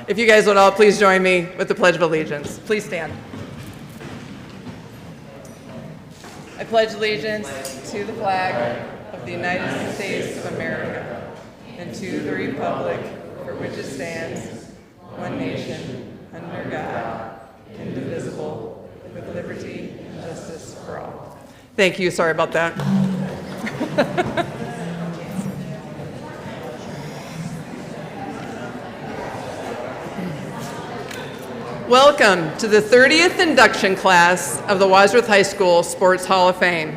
If you guys would all please join me with the Pledge of Allegiance. Please stand. I pledge allegiance to the flag of the United States of America and to the republic for which it stands, one nation, under God, indivisible, with liberty and justice for all. Thank you. Sorry about that. Welcome to the 30th induction class of the Wadsworth High School Sports Hall of Fame.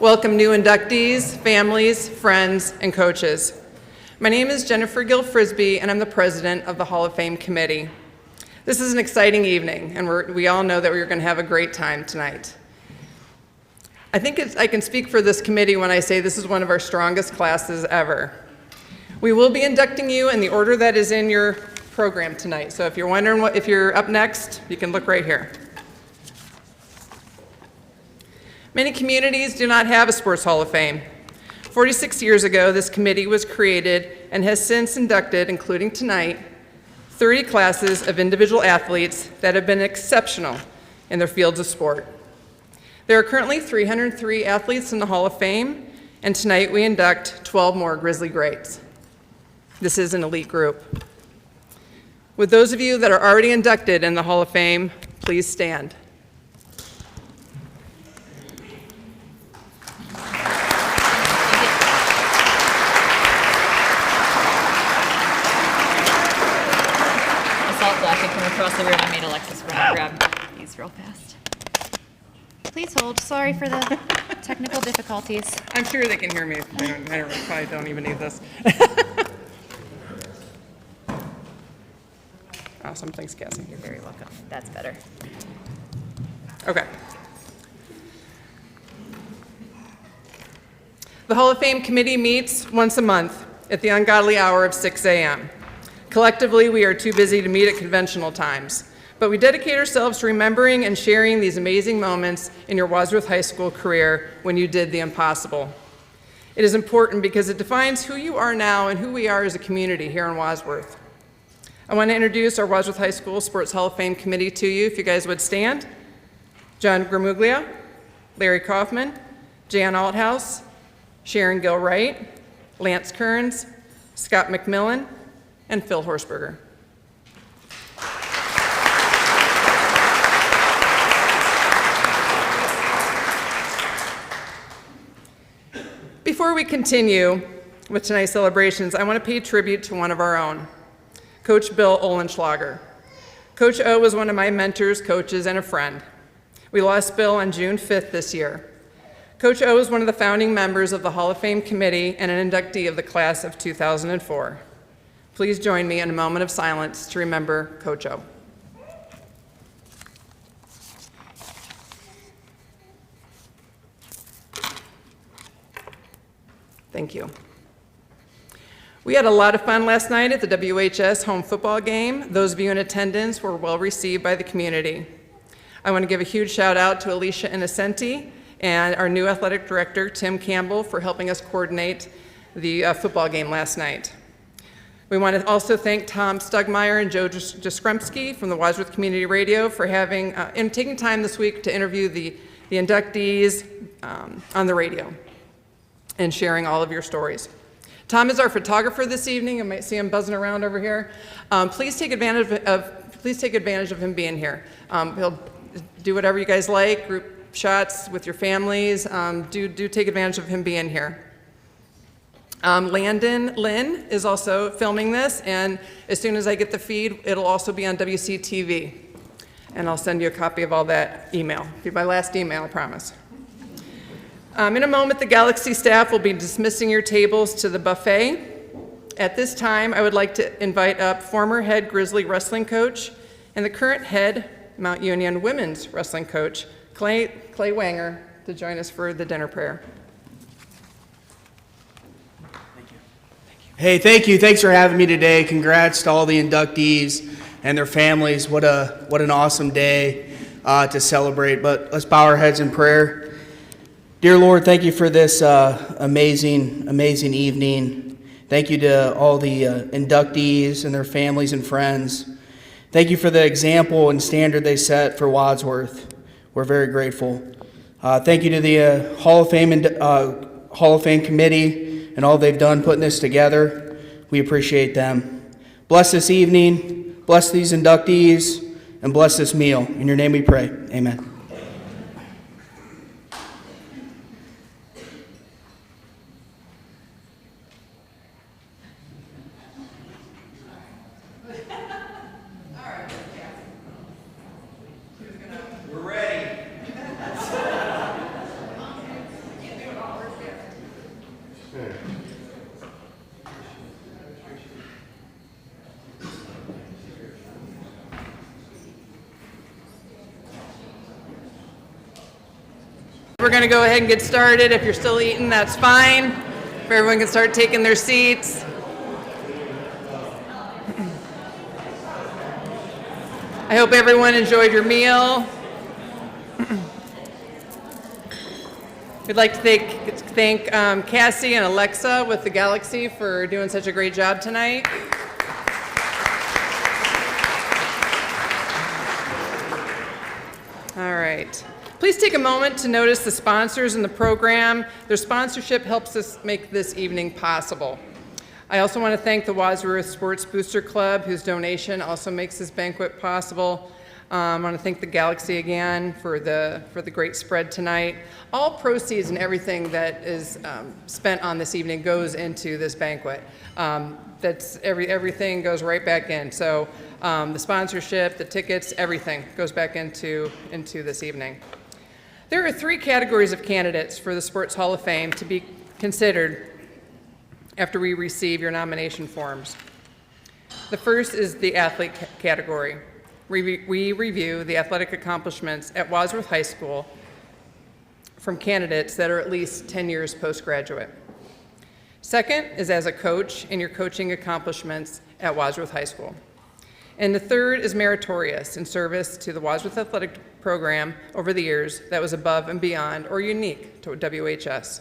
Welcome new inductees, families, friends, and coaches. My name is Jennifer Gill Frisbee, and I'm the president of the Hall of Fame committee. This is an exciting evening, and we all know that we're going to have a great time tonight. I think I can speak for this committee when I say this is one of our strongest classes ever. We will be inducting you in the order that is in your program tonight. So if you're wondering if you're up next, you can look right here. Many communities do not have a Sports Hall of Fame. 46 years ago, this committee was created and has since inducted, including tonight, 30 classes of individual athletes that have been exceptional in their fields of sport. There are currently 303 athletes in the Hall of Fame, and tonight we induct 12 more Grizzly greats. This is an elite group. With those of you that are already inducted in the Hall of Fame, please stand. Assault black, I come across the room. I made Alexis run and grab these real fast. Please hold. Sorry for the technical difficulties. I'm sure they can hear me. I probably don't even need this. Awesome. Thanks, Cassie. You're very welcome. That's better. Okay. The Hall of Fame committee meets once a month at the ungodly hour of 6 a.m. Collectively, we are too busy to meet at conventional times, but we dedicate ourselves to remembering and sharing these amazing moments in your Wadsworth High School career when you did the impossible. It is important because it defines who you are now and who we are as a community here in Wadsworth. I want to introduce our Wadsworth High School Sports Hall of Fame committee to you, if you guys would stand. John Gramuglia, Larry Kaufman, Jan Althouse, Sharon Gill-Wright, Lance Kearns, Scott McMillan, and Phil Horsberger. Before we continue with tonight's celebrations, I want to pay tribute to one of our own, Coach Bill Ohlenschlager. Coach O was one of my mentors, coaches, and a friend. We lost Bill on June 5th this year. Coach O is one of the founding members of the Hall of Fame committee and an inductee of the class of 2004. Please join me in a moment of silence to remember Coach O. Thank you. We had a lot of fun last night at the WHS home football game. Those of you in attendance were well received by the community. I want to give a huge shout out to Alicia Innocenti and our new athletic director, Tim Campbell, for helping us coordinate the football game last night. We want to also thank Tom Stugmeyer and Joe Jaskremski from the Wadsworth Community Radio for taking time this week to interview the inductees on the radio and sharing all of your stories. Tom is our photographer this evening. You might see him buzzing around over here. Please take advantage of him being here. He'll do whatever you guys like, group shots with your families. Do take advantage of him being here. Landon Lynn is also filming this, and as soon as I get the feed, it'll also be on WCTV. And I'll send you a copy of all that email. It'll be my last email, I promise. In a moment, the Galaxy staff will be dismissing your tables to the buffet. At this time, I would like to invite up former head Grizzly wrestling coach and the current head Mount Union women's wrestling coach, Clay Wanger, to join us for the dinner prayer. Thank you. Hey, thank you. Thanks for having me today. Congrats to all the inductees and their families. What an awesome day to celebrate. But let's bow our heads in prayer. Dear Lord, thank you for this amazing evening. Thank you to all the inductees and their families and friends. Thank you for the example and standard they set for Wadsworth. We're very grateful. Thank you to the Hall of Fame committee and all they've done putting this together. We appreciate them. Bless this evening, bless these inductees, and bless this meal. In your name we pray. Amen. We're going to go ahead and get started. If you're still eating, that's fine. If everyone can start taking their seats. I hope everyone enjoyed your meal. We'd like to thank Cassie and Alexa with the Galaxy for doing such a great job tonight. All right. Please take a moment to notice the sponsors in the program. Their sponsorship helps us make this evening possible. I also want to thank the Wadsworth Sports Booster Club, whose donation also makes this banquet possible. I want to thank the Galaxy again for the great spread tonight. All proceeds and everything that is spent on this evening goes into this banquet. Everything goes right back in. So the sponsorship, the tickets, everything goes back into this evening. There are 3 categories of candidates for the Sports Hall of Fame to be considered after we receive your nomination forms. The first is the athlete category. We review the athletic accomplishments at Wadsworth High School from candidates that are at least 10 years postgraduate. Second is as a coach and your coaching accomplishments at Wadsworth High School. And the third is meritorious in service to the Wadsworth Athletic Program over the years that was above and beyond or unique to WHS.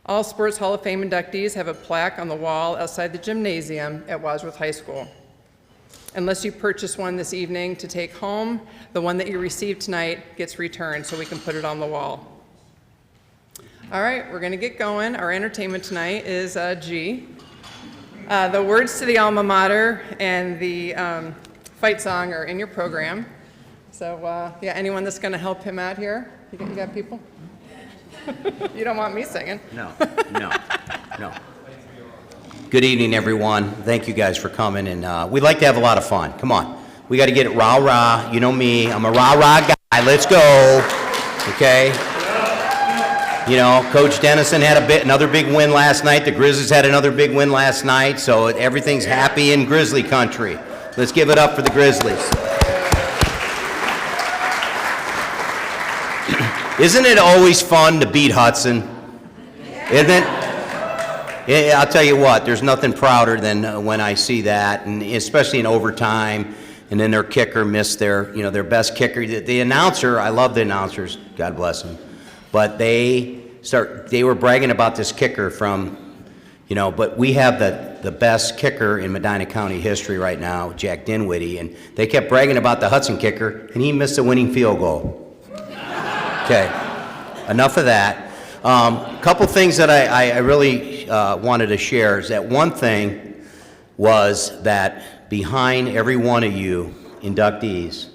All Sports Hall of Fame inductees have a plaque on the wall outside the gymnasium at Wadsworth High School. Unless you purchase one this evening to take home, the one that you received tonight gets returned so we can put it on the wall. All right, we're going to get going. Our entertainment tonight is G. The words to the alma mater and the fight song are in your program. So, yeah, anyone that's going to help him out here? You got people? You don't want me singing? No. Good evening, everyone. Thank you guys for coming, and we'd like to have a lot of fun. Come on. We got to get it rah-rah. You know me. I'm a rah-rah guy. Let's go. Okay? You know, Coach Dennison had another big win last night. The Grizzlies had another big win last night, so everything's happy in Grizzly country. Let's give it up for the Grizzlies. Isn't it always fun to beat Hudson? Isn't it? Yeah, I'll tell you what, there's nothing prouder than when I see that, and especially in overtime, and then their kicker missed their best kicker. The announcer, I love the announcers, God bless them, but they were bragging about this kicker from, but we have the best kicker in Medina County history right now, Jack Dinwiddie, and they kept bragging about the Hudson kicker, and he missed a winning field goal. Okay, enough of that. A couple things that I really wanted to share is that one thing was that behind every one of you inductees,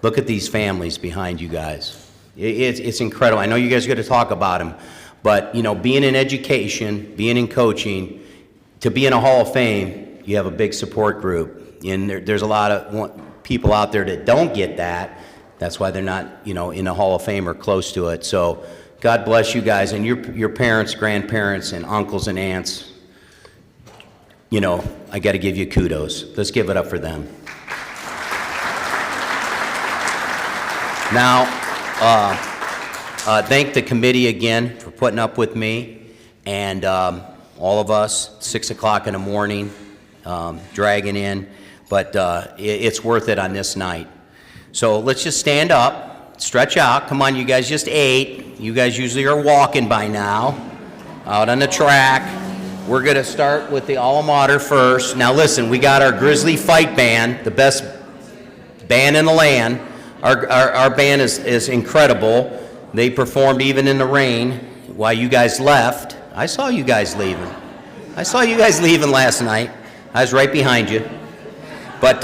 look at these families behind you guys. It's incredible. I know you guys are going to talk about them, but being in education, being in coaching, to be in a Hall of Fame, you have a big support group, and there's a lot of people out there that don't get that. That's why they're not, in a Hall of Fame or close to it. So God bless you guys and your parents, grandparents, and uncles and aunts. I got to give you kudos. Let's give it up for them. Now, thank the committee again for putting up with me and all of us, 6 o'clock in the morning, dragging in. But it's worth it on this night. So let's just stand up, stretch out. Come on, you guys just ate. You guys usually are walking by now, out on the track. We're going to start with the alma mater first. Now listen, we got our Grizzly Fight Band, the best band in the land. Our band is incredible. They performed even in the rain while you guys left. I saw you guys leaving. I saw you guys leaving last night. I was right behind you. But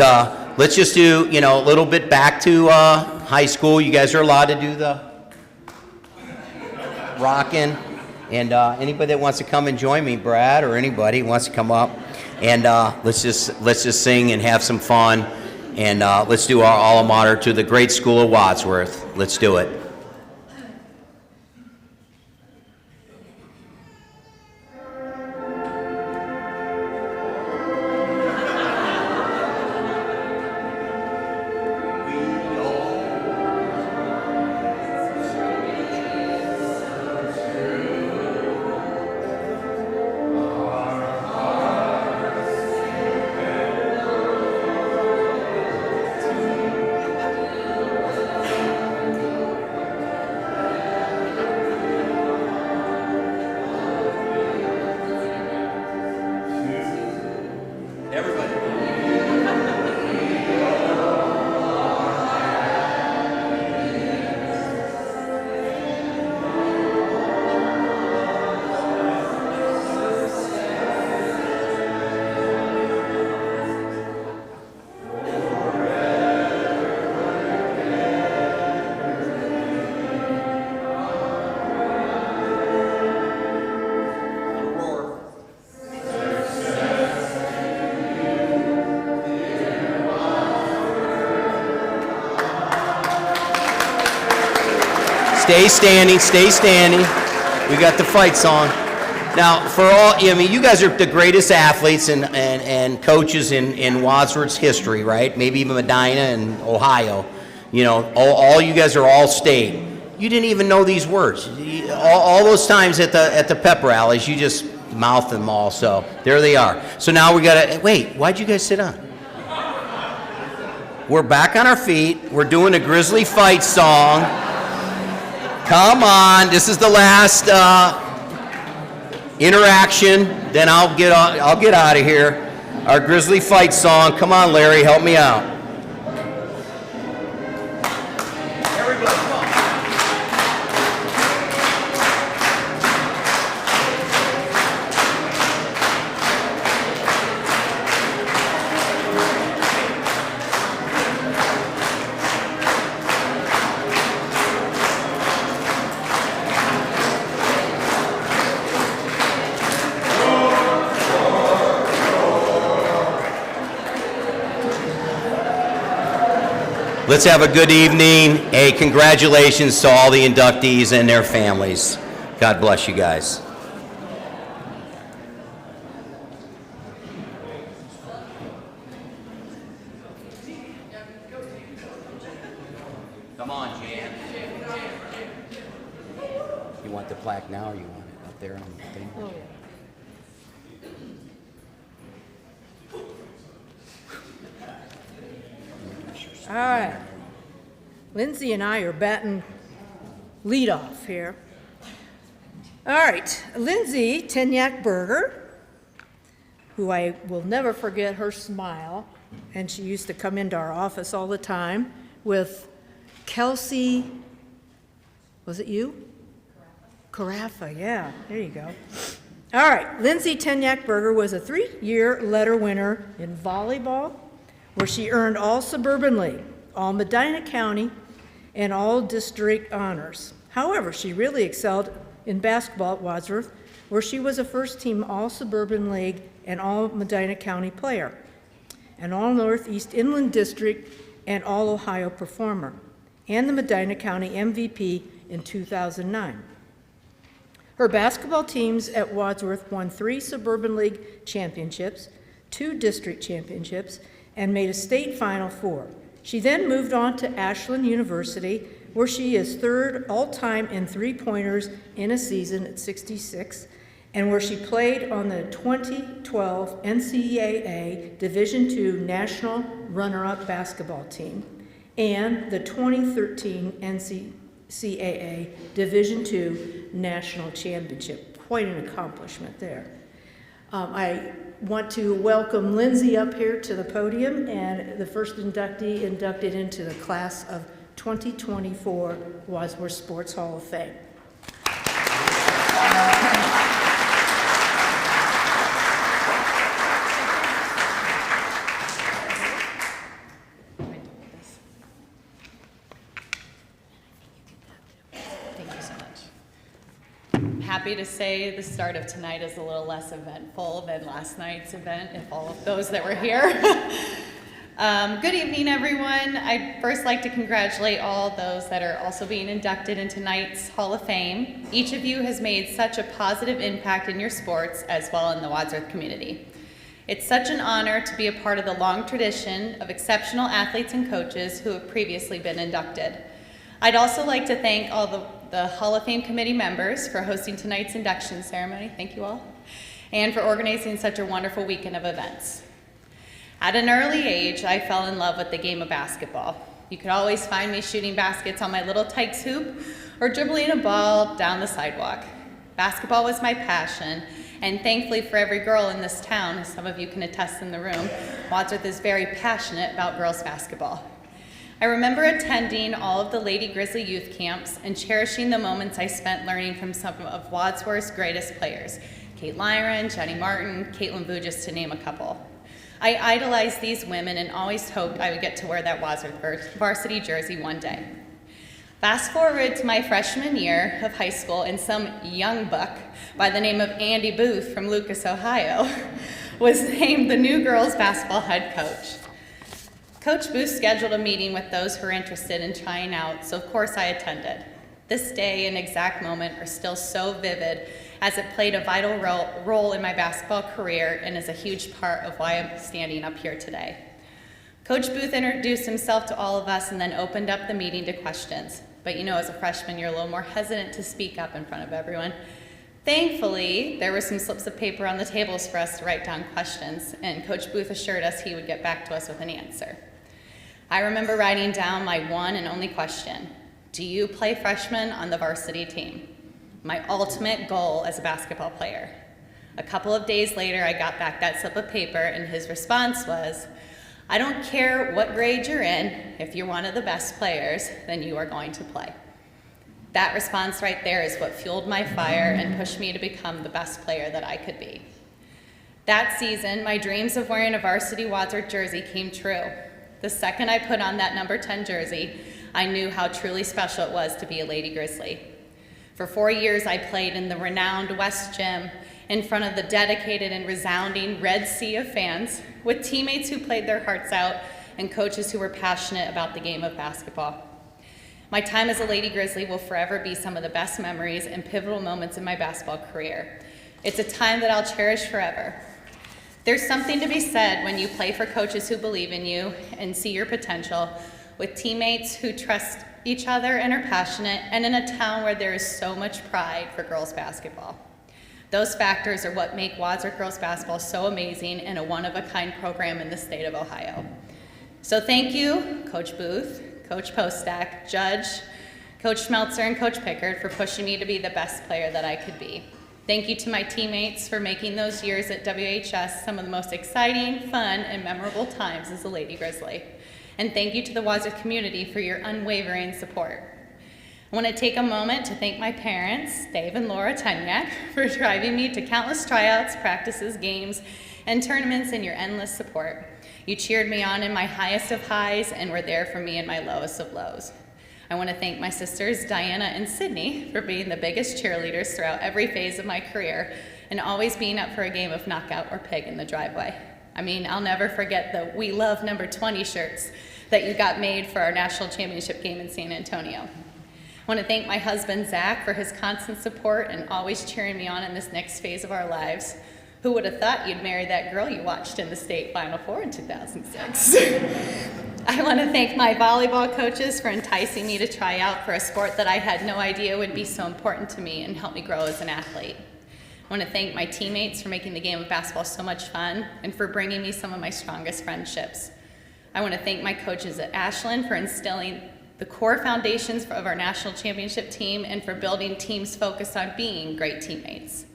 let's just do, you know, a little bit back to high school. You guys are allowed to do the rockin'. And anybody that wants to come and join me, Brad, or anybody who wants to come up, and let's just sing and have some fun, and let's do our alma mater to the great school of Wadsworth. Let's do it. Stay standing, stay standing. We got the fight song. Now, for all, I mean, you guys are the greatest athletes and coaches in Wadsworth's history, right? Maybe even Medina and Ohio. You know, all you guys are all state. You didn't even know these words. All those times at the pep rallies, you just mouthed them all, so there they are. So now we gotta, wait, why'd you guys sit down? We're back on our feet. We're doing a Grizzly Fight song. Come on, this is the last interaction. Then I'll get out of here. Our Grizzly Fight song. Come on, Larry, help me out. Everybody, come on. Let's have a good evening. Hey, congratulations to all the inductees and their families. God bless you guys. Come on, Jan. You want the plaque now, or you want it up there on the thing? Oh, yeah. All right. Lindsay and I are batting leadoff here. All right. Lindsay Tenyak-Berger, who I will never forget her smile, and she used to come into our office all the time with Kelsey, was it you? Carafa, yeah, there you go. All right, Lindsay Tenyak-Berger was a 3-year letter winner in volleyball, where she earned all Suburban League, all Medina County, and all district honors. However, she really excelled in basketball at Wadsworth, where she was a first-team all Suburban League and all Medina County player, an all Northeast Inland District and all Ohio performer, and the Medina County MVP in 2009. Her basketball teams at Wadsworth won 3 Suburban League championships, 2 district championships, and made a state Final Four. She then moved on to Ashland University, where she is 3rd all-time in three-pointers in a season at 66, and where she played on the 2012 NCAA Division II National Runner-Up basketball team and the 2013 NCAA Division II National Championship. Quite an accomplishment there. I want to welcome Lindsay up here to the podium, and the first inductee inducted into the class of 2024 Wadsworth Sports Hall of Fame. Thank you so much. Happy to say the start of tonight is a little less eventful than last night's event, if all of those that were here. Good evening, everyone. I'd first like to congratulate all those that are also being inducted into tonight's Hall of Fame. Each of you has made such a positive impact in your sports as well in the Wadsworth community. It's such an honor to be a part of the long tradition of exceptional athletes and coaches who have previously been inducted. I'd also like to thank all the Hall of Fame committee members for hosting tonight's induction ceremony. Thank you all. And for organizing such a wonderful weekend of events. At an early age, I fell in love with the game of basketball. You could always find me shooting baskets on my little Tykes hoop or dribbling a ball down the sidewalk. Basketball was my passion, and thankfully for every girl in this town, as some of you can attest in the room, Wadsworth is very passionate about girls basketball. I remember attending all of the Lady Grizzly youth camps and cherishing the moments I spent learning from some of Wadsworth's greatest players, Kate Lyron, Jenny Martin, Caitlin Vu, just to name a couple. I idolized these women and always hoped I would get to wear that Wadsworth varsity jersey one day. Fast forward to my freshman year of high school, and some young buck by the name of Andy Booth from Lucas, Ohio, was named the new girls basketball head coach. Coach Booth scheduled a meeting with those who were interested in trying out, so of course I attended. This day and exact moment are still so vivid, as it played a vital role in my basketball career and is a huge part of why I'm standing up here today. Coach Booth introduced himself to all of us and then opened up the meeting to questions. But you know, as a freshman, you're a little more hesitant to speak up in front of everyone. Thankfully, there were some slips of paper on the tables for us to write down questions, and Coach Booth assured us he would get back to us with an answer. I remember writing down my one and only question: do you play freshman on the varsity team? My ultimate goal as a basketball player. A couple of days later, I got back that slip of paper, and his response was, I don't care what grade you're in, if you're one of the best players, then you are going to play. That response right there is what fueled my fire and pushed me to become the best player that I could be. That season, my dreams of wearing a varsity Wadsworth jersey came true. The second I put on that number 10 jersey, I knew how truly special it was to be a Lady Grizzly. For 4 years, I played in the renowned West Gym in front of the dedicated and resounding Red Sea of fans, with teammates who played their hearts out and coaches who were passionate about the game of basketball. My time as a Lady Grizzly will forever be some of the best memories and pivotal moments in my basketball career. It's a time that I'll cherish forever. There's something to be said when you play for coaches who believe in you and see your potential, with teammates who trust each other and are passionate, and in a town where there is so much pride for girls basketball. Those factors are what make Wadsworth girls basketball so amazing and a one-of-a-kind program in the state of Ohio. So thank you, Coach Booth, Coach Postak, Judge, Coach Schmeltzer, and Coach Pickard for pushing me to be the best player that I could be. Thank you to my teammates for making those years at WHS some of the most exciting, fun, and memorable times as a Lady Grizzly. And thank you to the Wadsworth community for your unwavering support. I want to take a moment to thank my parents, Dave and Laura Tunyak, for driving me to countless tryouts, practices, games, and tournaments, and your endless support. You cheered me on in my highest of highs and were there for me in my lowest of lows. I want to thank my sisters, Diana and Sydney, for being the biggest cheerleaders throughout every phase of my career and always being up for a game of knockout or pig in the driveway. I mean, I'll never forget the We Love number 20 shirts that you got made for our national championship game in San Antonio. I want to thank my husband, Zach, for his constant support and always cheering me on in this next phase of our lives. Who would have thought you'd marry that girl you watched in the state Final Four in 2006? I want to thank my volleyball coaches for enticing me to try out for a sport that I had no idea would be so important to me and help me grow as an athlete. I want to thank my teammates for making the game of basketball so much fun and for bringing me some of my strongest friendships. I want to thank my coaches at Ashland for instilling the core foundations of our national championship team and for building teams focused on being great teammates.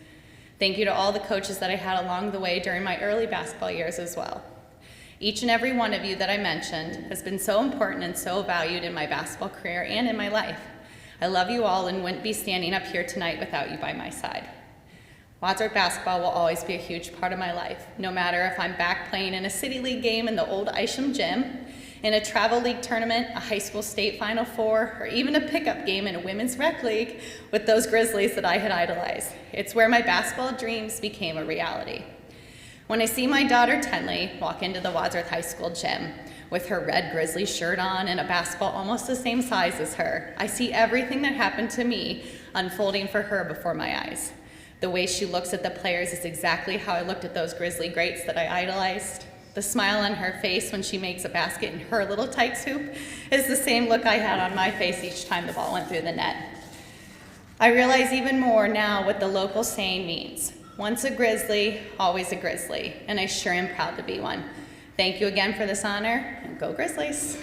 Thank you to all the coaches that I had along the way during my early basketball years as well. Each and every one of you that I mentioned has been so important and so valued in my basketball career and in my life. I love you all and wouldn't be standing up here tonight without you by my side. Wadsworth basketball will always be a huge part of my life, no matter if I'm back playing in a City League game in the old Isham gym, in a travel league tournament, a high school state Final Four, or even a pickup game in a women's rec league with those Grizzlies that I had idolized. It's where my basketball dreams became a reality. When I see my daughter Tenley walk into the Wadsworth High School gym with her red Grizzly shirt on and a basketball almost the same size as her, I see everything that happened to me unfolding for her before my eyes. The way she looks at the players is exactly how I looked at those Grizzly greats that I idolized. The smile on her face when she makes a basket in her little Tykes hoop is the same look I had on my face each time the ball went through the net. I realize even more now what the local saying means. Once a Grizzly, always a Grizzly, and I sure am proud to be one. Thank you again for this honor, and go Grizzlies.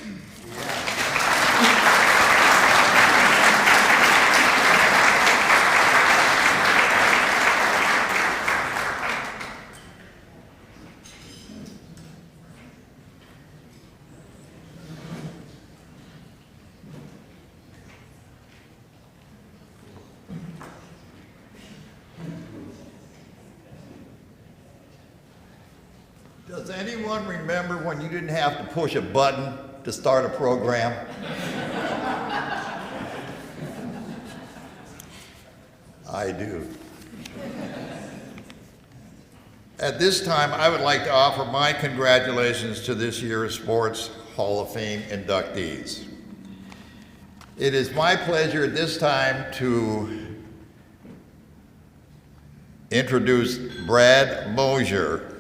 Does anyone remember when you didn't have to push a button to start a program? I do. At this time, I would like to offer my congratulations to this year's Sports Hall of Fame inductees. It is my pleasure at this time to introduce Brad Mosier.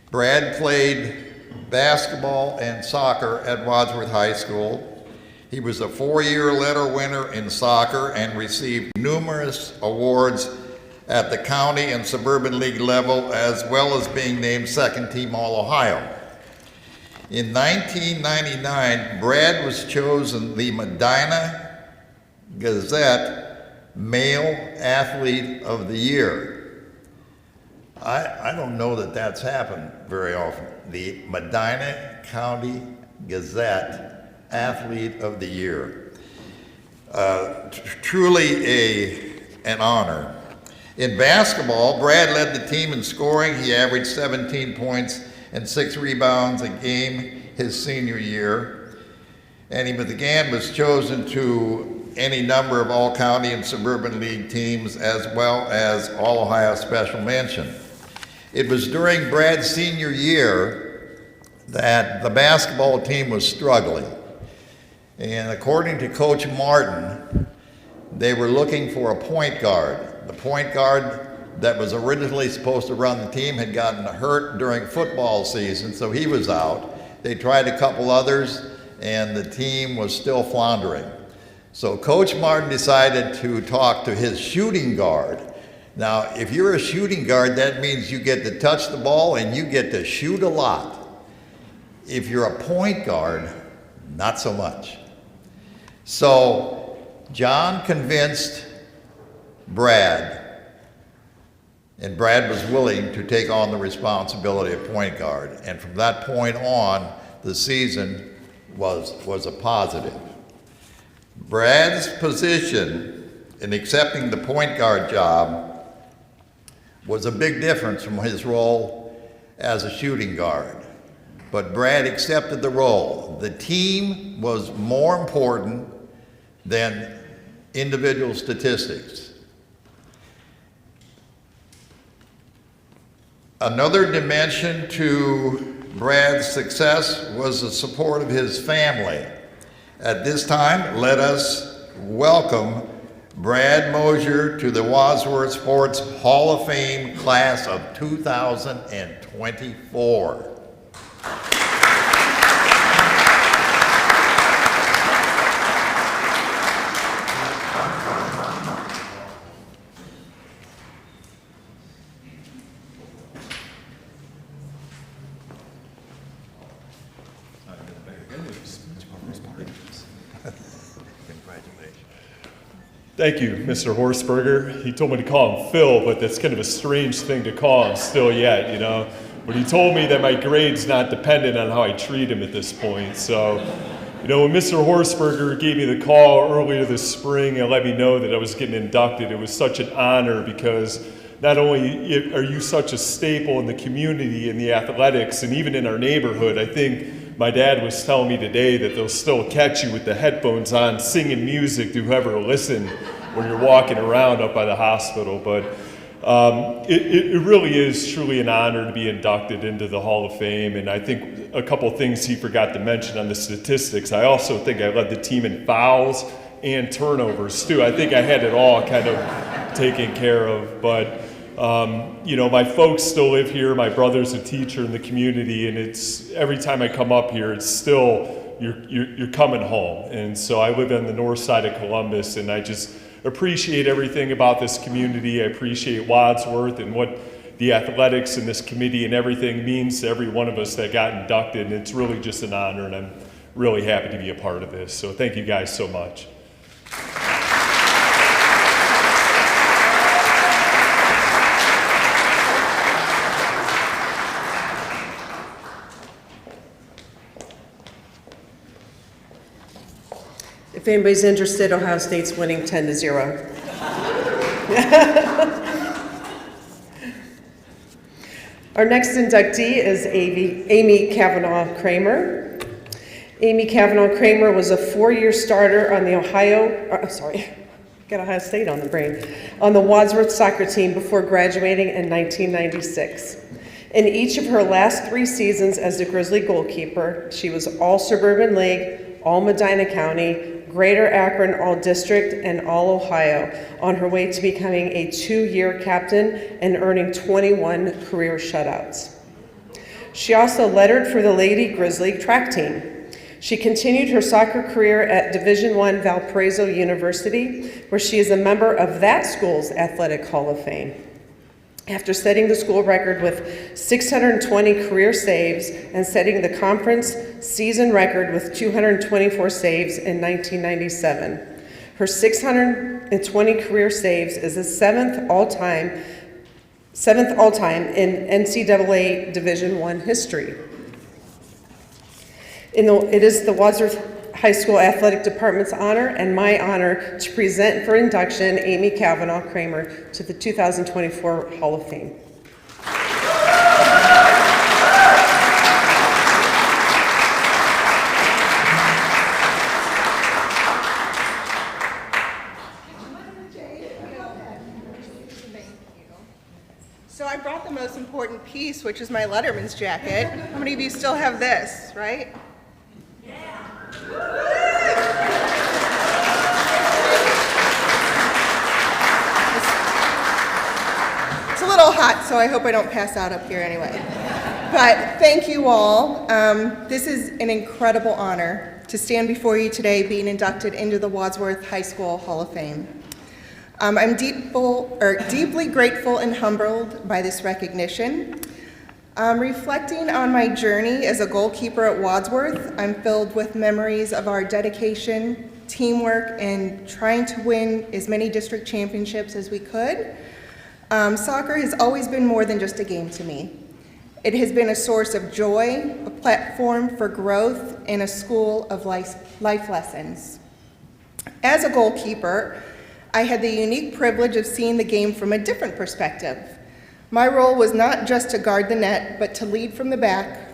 Brad played basketball and soccer at Wadsworth High School. He was a 4-year letter winner in soccer and received numerous awards at the county and suburban league level, as well as being named second team All-Ohio. In 1999, Brad was chosen the Medina Gazette Male Athlete of the Year. I don't know that that's happened very often. The Medina County Gazette Athlete of the Year. Truly an honor. In basketball, Brad led the team in scoring. He averaged 17 points and 6 rebounds a game his senior year. And he was chosen to any number of all-county and suburban league teams, as well as All-Ohio Special Mention. It was during Brad's senior year that the basketball team was struggling. And according to Coach Martin, they were looking for a point guard. The point guard that was originally supposed to run the team had gotten hurt during football season, so he was out. They tried a couple others, and the team was still floundering. So Coach Martin decided to talk to his shooting guard. Now, if you're a shooting guard, that means you get to touch the ball and you get to shoot a lot. If you're a point guard, not so much. So John convinced Brad, and Brad was willing to take on the responsibility of point guard. And from that point on, the season was a positive. Brad's position in accepting the point guard job was a big difference from his role as a shooting guard. But Brad accepted the role. The team was more important than individual statistics. Another dimension to Brad's success was the support of his family. At this time, let us welcome Brad Mosier to the Wadsworth Sports Hall of Fame class of 2024. Thank you, Mr. Horsberger. He told me to call him Phil, but that's kind of a strange thing to call him still yet, you know. But he told me that my grade's not dependent on how I treat him at this point. So, you know, when Mr. Horsberger gave me the call earlier this spring and let me know that I was getting inducted, it was such an honor because not only are you such a staple in the community, in the athletics, and even in our neighborhood, I think my dad was telling me today that they'll still catch you with the headphones on singing music to whoever will listen when you're walking around up by the hospital. But it really is truly an honor to be inducted into the Hall of Fame. And I think a couple things he forgot to mention on the statistics. I also think I led the team in fouls and turnovers too. I think I had it all kind of taken care of. But you know, my folks still live here. My brother's a teacher in the community, and it's every time I come up here, it's still you're coming home. And so I live on the north side of Columbus, and I just appreciate everything about this community. I appreciate Wadsworth and what the athletics and this committee and everything means to every one of us that got inducted. And it's really just an honor, and I'm really happy to be a part of this. So thank you guys so much. If anybody's interested, Ohio State's winning 10-0. Our next inductee is Amy Kavanaugh Kramer. Amy Kavanaugh Kramer was a 4-year starter on the Ohio State on the brain, on the Wadsworth soccer team before graduating in 1996. In each of her last 3 seasons as the Grizzly goalkeeper, she was All-Suburban League, All-Medina County, Greater Akron All-District, and All-Ohio, on her way to becoming a 2-year captain and earning 21 career shutouts. She also lettered for the Lady Grizzly track team. She continued her soccer career at Division I Valparaiso University, where she is a member of that school's Athletic Hall of Fame. After setting the school record with 620 career saves and setting the conference season record with 224 saves in 1997. Her 620 career saves is the seventh all-time in NCAA Division I history. It is the Wadsworth High School Athletic Department's honor and my honor to present for induction Amy Kavanaugh Kramer to the 2024 Hall of Fame. So I brought the most important piece, which is my Letterman's jacket. How many of you still have this, right? It's a little hot, so I hope I don't pass out up here anyway. But thank you all. This is an incredible honor to stand before you today being inducted into the Wadsworth High School Hall of Fame. I'm deeply grateful and humbled by this recognition. Reflecting on my journey as a goalkeeper at Wadsworth, I'm filled with memories of our dedication, teamwork, and trying to win as many district championships as we could. Soccer has always been more than just a game to me. It has been a source of joy, a platform for growth, and a school of life lessons. As a goalkeeper, I had the unique privilege of seeing the game from a different perspective. My role was not just to guard the net, but to lead from the back,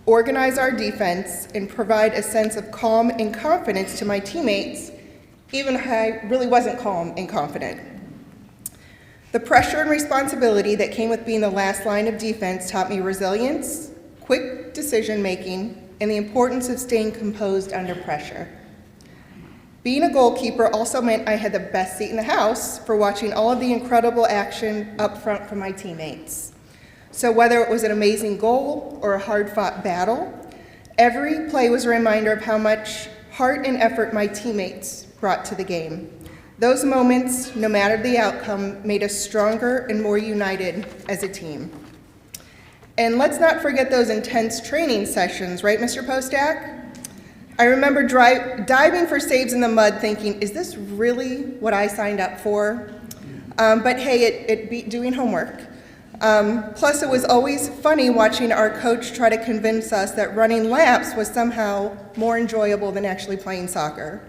organize our defense, and provide a sense of calm and confidence to my teammates, even if I really wasn't calm and confident. The pressure and responsibility that came with being the last line of defense taught me resilience, quick decision-making, and the importance of staying composed under pressure. Being a goalkeeper also meant I had the best seat in the house for watching all of the incredible action up front from my teammates. So whether it was an amazing goal or a hard-fought battle, every play was a reminder of how much heart and effort my teammates brought to the game. Those moments, no matter the outcome, made us stronger and more united as a team. And let's not forget those intense training sessions, right, Mr. Postak? I remember diving for saves in the mud thinking, is this really what I signed up for? But hey, it beat doing homework. Plus, it was always funny watching our coach try to convince us that running laps was somehow more enjoyable than actually playing soccer.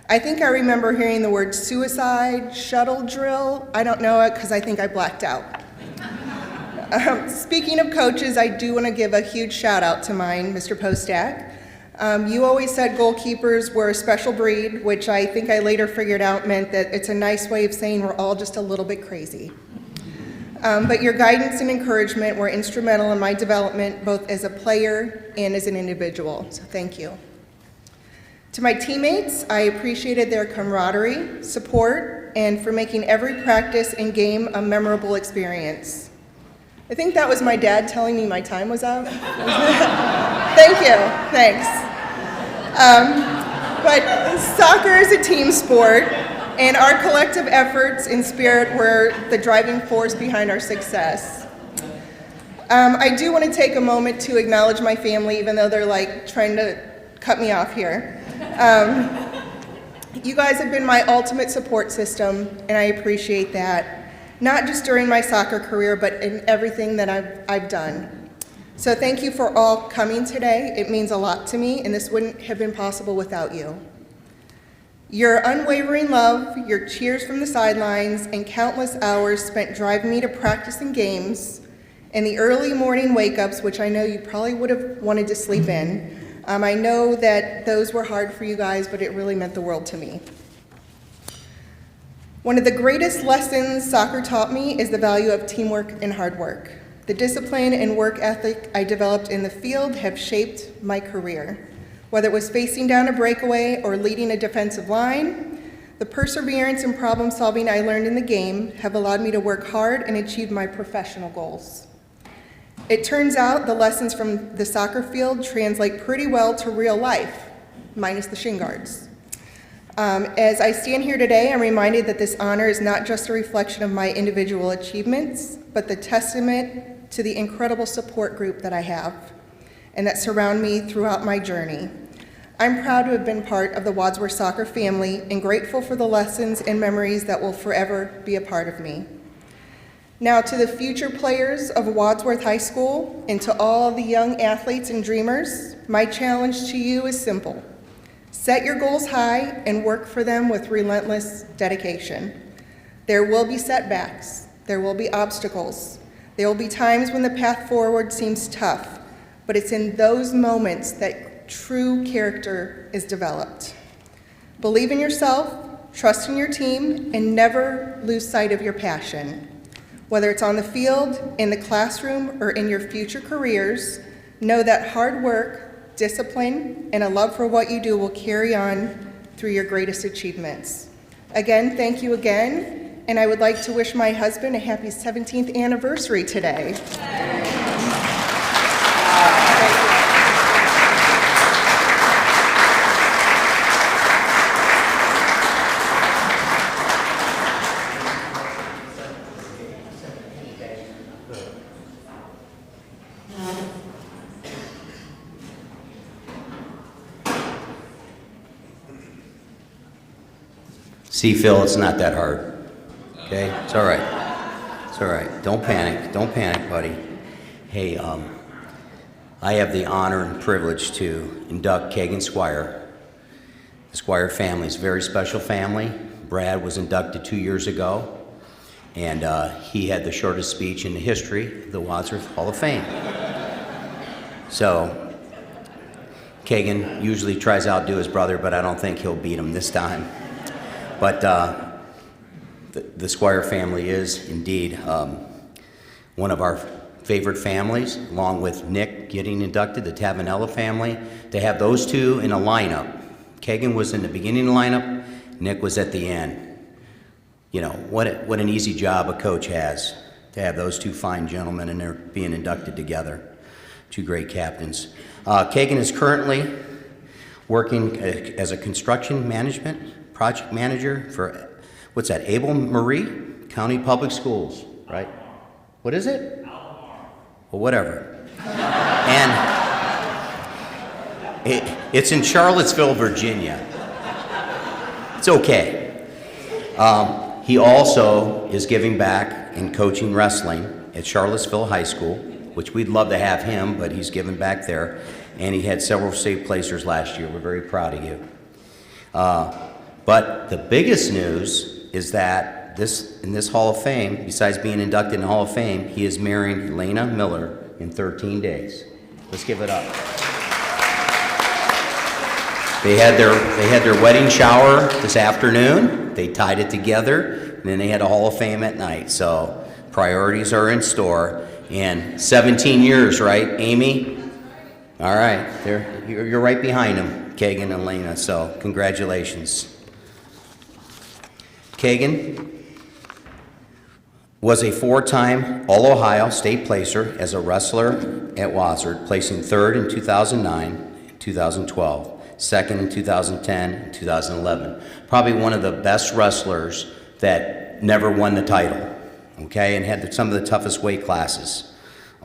I think I remember hearing the word suicide, shuttle drill. I don't know it because I think I blacked out. Speaking of coaches, I do want to give a huge shout out to mine, Mr. Postak. You always said goalkeepers were a special breed, which I think I later figured out meant that it's a nice way of saying we're all just a little bit crazy. But your guidance and encouragement were instrumental in my development, both as a player and as an individual, so thank you. To my teammates, I appreciated their camaraderie, support, and for making every practice and game a memorable experience. I think that was my dad telling me my time was up. Thank you, thanks. But soccer is a team sport, and our collective efforts and spirit were the driving force behind our success. I do want to take a moment to acknowledge my family, even though they're like trying to cut me off here. You guys have been my ultimate support system, and I appreciate that. Not just during my soccer career, but in everything that I've done. So thank you for all coming today. It means a lot to me, and this wouldn't have been possible without you. Your unwavering love, your cheers from the sidelines, and countless hours spent driving me to practice and games, and the early morning wake-ups, which I know you probably would have wanted to sleep in. I know that those were hard for you guys, but it really meant the world to me. One of the greatest lessons soccer taught me is the value of teamwork and hard work. The discipline and work ethic I developed in the field have shaped my career. Whether it was facing down a breakaway or leading a defensive line, the perseverance and problem solving I learned in the game have allowed me to work hard and achieve my professional goals. It turns out the lessons from the soccer field translate pretty well to real life, minus the shin guards. As I stand here today, I'm reminded that this honor is not just a reflection of my individual achievements, but the testament to the incredible support group that I have and that surround me throughout my journey. I'm proud to have been part of the Wadsworth soccer family and grateful for the lessons and memories that will forever be a part of me. Now to the future players of Wadsworth High School and to all the young athletes and dreamers, my challenge to you is simple. Set your goals high and work for them with relentless dedication. There will be setbacks. There will be obstacles. There will be times when the path forward seems tough, but it's in those moments that true character is developed. Believe in yourself, trust in your team, and never lose sight of your passion. Whether it's on the field, in the classroom, or in your future careers, know that hard work, discipline, and a love for what you do will carry on through your greatest achievements. Again, thank you again, and I would like to wish my husband a happy 17th anniversary today. See, Phil, it's not that hard, okay? It's all right. It's all right. Don't panic. Don't panic, buddy. Hey, I have the honor and privilege to induct Kagan Squire. The Squire family is a very special family. Brad was inducted 2 years ago, and he had the shortest speech in the history of the Wadsworth Hall of Fame. So, Kagan usually tries to outdo his brother, but I don't think he'll beat him this time. But the Squire family is indeed one of our favorite families, along with Nick getting inducted, the Tavanella family. To have those two in a lineup. Kagan was in the beginning of the lineup, Nick was at the end. You know, what an easy job a coach has to have those two fine gentlemen and they're being inducted together. Two great captains. Kagan is currently working as a construction management project manager for, what's that, Abel Marie County Public Schools, right? What is it? Well, whatever. It's in Charlottesville, Virginia. It's okay. He also is giving back and coaching wrestling at Charlottesville High School, which we'd love to have him, but he's giving back there. And he had several state placers last year. We're very proud of you. But the biggest news is that in this Hall of Fame, besides being inducted in the Hall of Fame, he is marrying Elena Miller in 13 days. Let's give it up. They had their wedding shower this afternoon. They tied it together, and then they had a Hall of Fame at night. So priorities are in store. And 17 years, right, Amy? All right, you're right behind him, Kagan and Elena. So congratulations. Kagan was a 4-time All-Ohio State Placer as a wrestler at Wadsworth, placing 3rd in 2009 and 2012, 2nd in 2010 and 2011. Probably one of the best wrestlers that never won the title, okay, and had some of the toughest weight classes,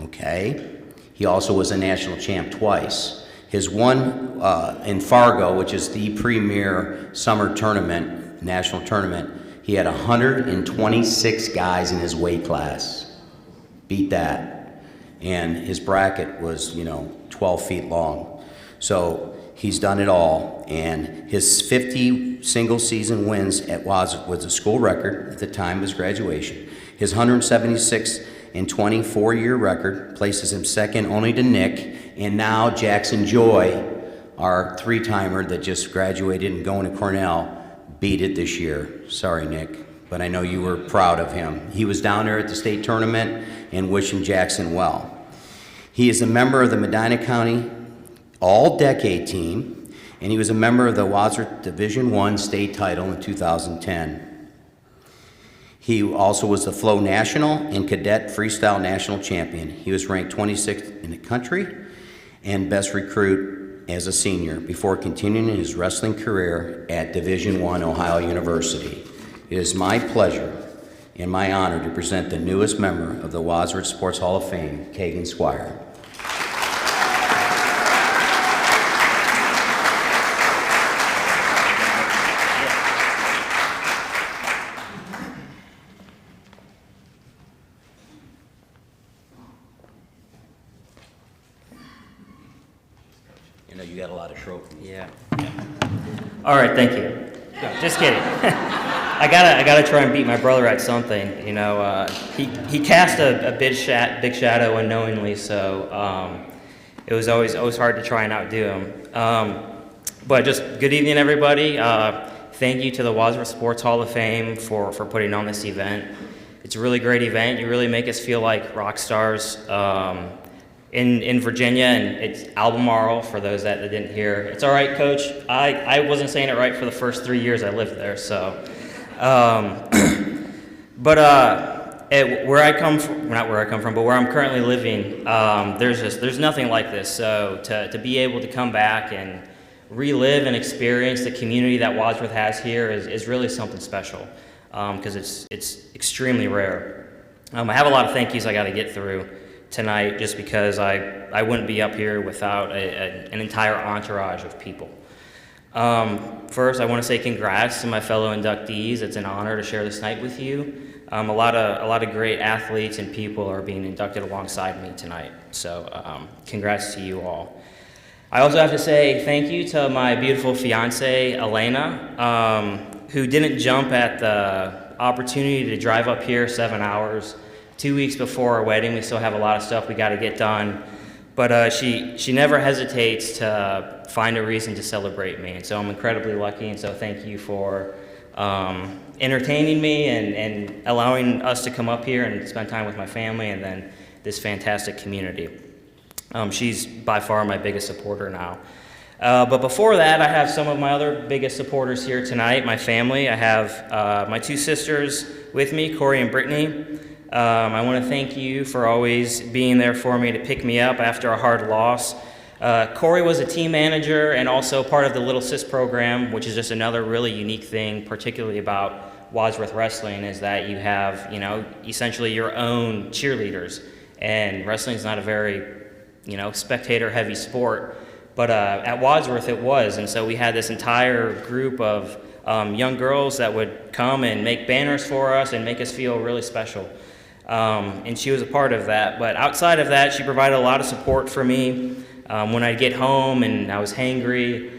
okay? He also was a national champ twice. His one in Fargo, which is the premier summer tournament, national tournament, he had 126 guys in his weight class. Beat that. And his bracket was, 12 feet long. So he's done it all. And his 50 single season wins at Wadsworth was a school record at the time of his graduation. His 176 and 24-year record places him second only to Nick, and now Jackson Joy, our 3-timer that just graduated and going to Cornell, beat it this year. Sorry, Nick, but I know you were proud of him. He was down there at the state tournament and wishing Jackson well. He is a member of the Medina County All-Decade Team, and he was a member of the Wadsworth Division I state title in 2010. He also was the Flow National and Cadet Freestyle National Champion. He was ranked 26th in the country and best recruit as a senior before continuing his wrestling career at Division I Ohio University. It is my pleasure and my honor to present the newest member of the Wadsworth Sports Hall of Fame, Kagan Squire. You got a lot of trophies. Yeah. All right, thank you. No, just kidding. I gotta try and beat my brother at something. He cast a big shadow unknowingly, so it was always hard to try and outdo him. But just good evening, everybody. Thank you to the Wadsworth Sports Hall of Fame for putting on this event. It's a really great event. You really make us feel like rock stars. In Virginia, and it's Albemarle, for those that didn't hear. It's all right, Coach. I wasn't saying it right for the first 3 years I lived there, so. Where I come from, not where I come from, but where I'm currently living, there's nothing like this. So to be able to come back and relive and experience the community that Wadsworth has here is really something special, because it's extremely rare. I have a lot of thank yous I got to get through tonight, just because I wouldn't be up here without an entire entourage of people. First, I want to say congrats to my fellow inductees. It's an honor to share this night with you. A lot of great athletes and people are being inducted alongside me tonight, so congrats to you all. I also have to say thank you to my beautiful fiance, Elena, who didn't jump at the opportunity to drive up here 7 hours. 2 weeks before our wedding. We still have a lot of stuff we got to get done, but she never hesitates to find a reason to celebrate me, and so I'm incredibly lucky, and so thank you for entertaining me and allowing us to come up here and spend time with my family and then this fantastic community. She's by far my biggest supporter now. But before that, I have some of my other biggest supporters here tonight, my family. I have my 2 sisters with me, Corey and Brittany. I want to thank you for always being there for me to pick me up after a hard loss. Corey was a team manager and also part of the Little Sis program, which is just another really unique thing, particularly about Wadsworth Wrestling, is that you have, essentially your own cheerleaders. And wrestling is not a very, spectator-heavy sport. But at Wadsworth it was, and so we had this entire group of young girls that would come and make banners for us and make us feel really special. And she was a part of that. But outside of that, she provided a lot of support for me. When I'd get home and I was hangry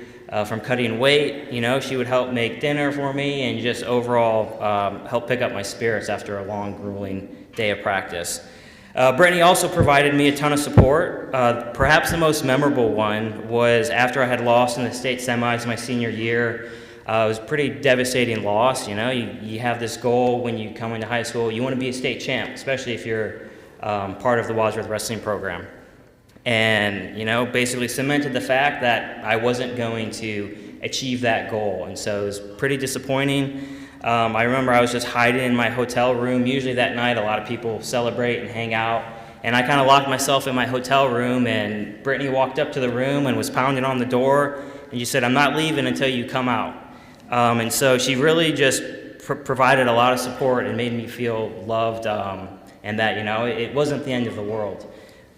from cutting weight, you know, she would help make dinner for me and just overall help pick up my spirits after a long, grueling day of practice. Brittany also provided me a ton of support. Perhaps the most memorable one was after I had lost in the state semis my senior year. It was a pretty devastating loss. You know, you have this goal when you come into high school. You want to be a state champ, especially if you're part of the Wadsworth wrestling program. And, you know, basically cemented the fact that I wasn't going to achieve that goal. And so it was pretty disappointing. I remember I was just hiding in my hotel room. Usually that night a lot of people celebrate and hang out. And I kind of locked myself in my hotel room, and Brittany walked up to the room and was pounding on the door. And she said, "I'm not leaving until you come out." And so she really just provided a lot of support and made me feel loved, and that, you know, it wasn't the end of the world.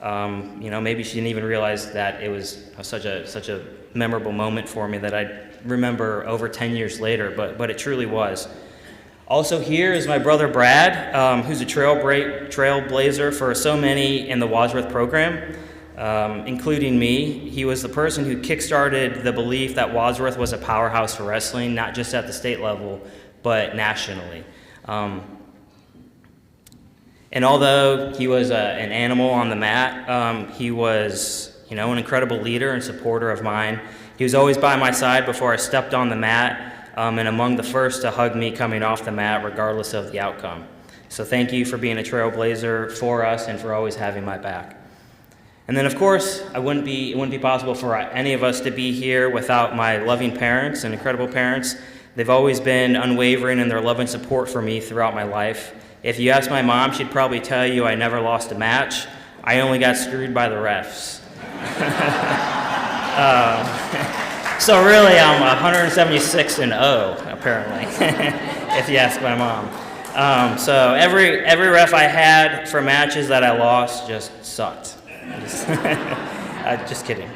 You know, maybe she didn't even realize that it was such a memorable moment for me that I remember over 10 years later, but it truly was. Also here is my brother Brad, who's a trailblazer for so many in the Wadsworth program, including me. He was the person who kickstarted the belief that Wadsworth was a powerhouse for wrestling, not just at the state level, but nationally. And although he was an animal on the mat, he was, you know, an incredible leader and supporter of mine. He was always by my side before I stepped on the mat, and among the first to hug me coming off the mat, regardless of the outcome. So thank you for being a trailblazer for us and for always having my back. And then, of course, it wouldn't be possible for any of us to be here without my loving parents and incredible parents. They've always been unwavering in their love and support for me throughout my life. If you ask my mom, she'd probably tell you I never lost a match. I only got screwed by the refs. So really, I'm 176-0, apparently, if you ask my mom. So every ref I had for matches that I lost just sucked. Just kidding.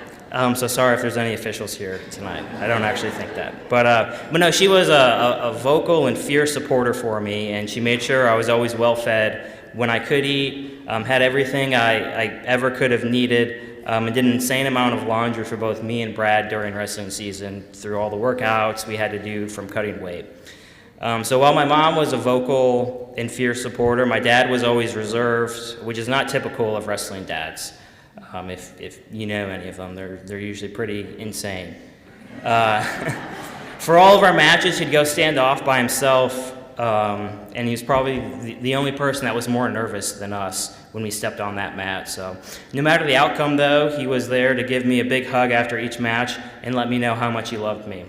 So sorry if there's any officials here tonight. I don't actually think that. But no, she was a vocal and fierce supporter for me, and she made sure I was always well fed when I could eat, had everything I ever could have needed, and did an insane amount of laundry for both me and Brad during wrestling season through all the workouts we had to do from cutting weight. So while my mom was a vocal and fierce supporter, my dad was always reserved, which is not typical of wrestling dads. If you know any of them, they're usually pretty insane. For all of our matches, he'd go stand off by himself, and he was probably the only person that was more nervous than us when we stepped on that mat. So no matter the outcome, though, he was there to give me a big hug after each match and let me know how much he loved me.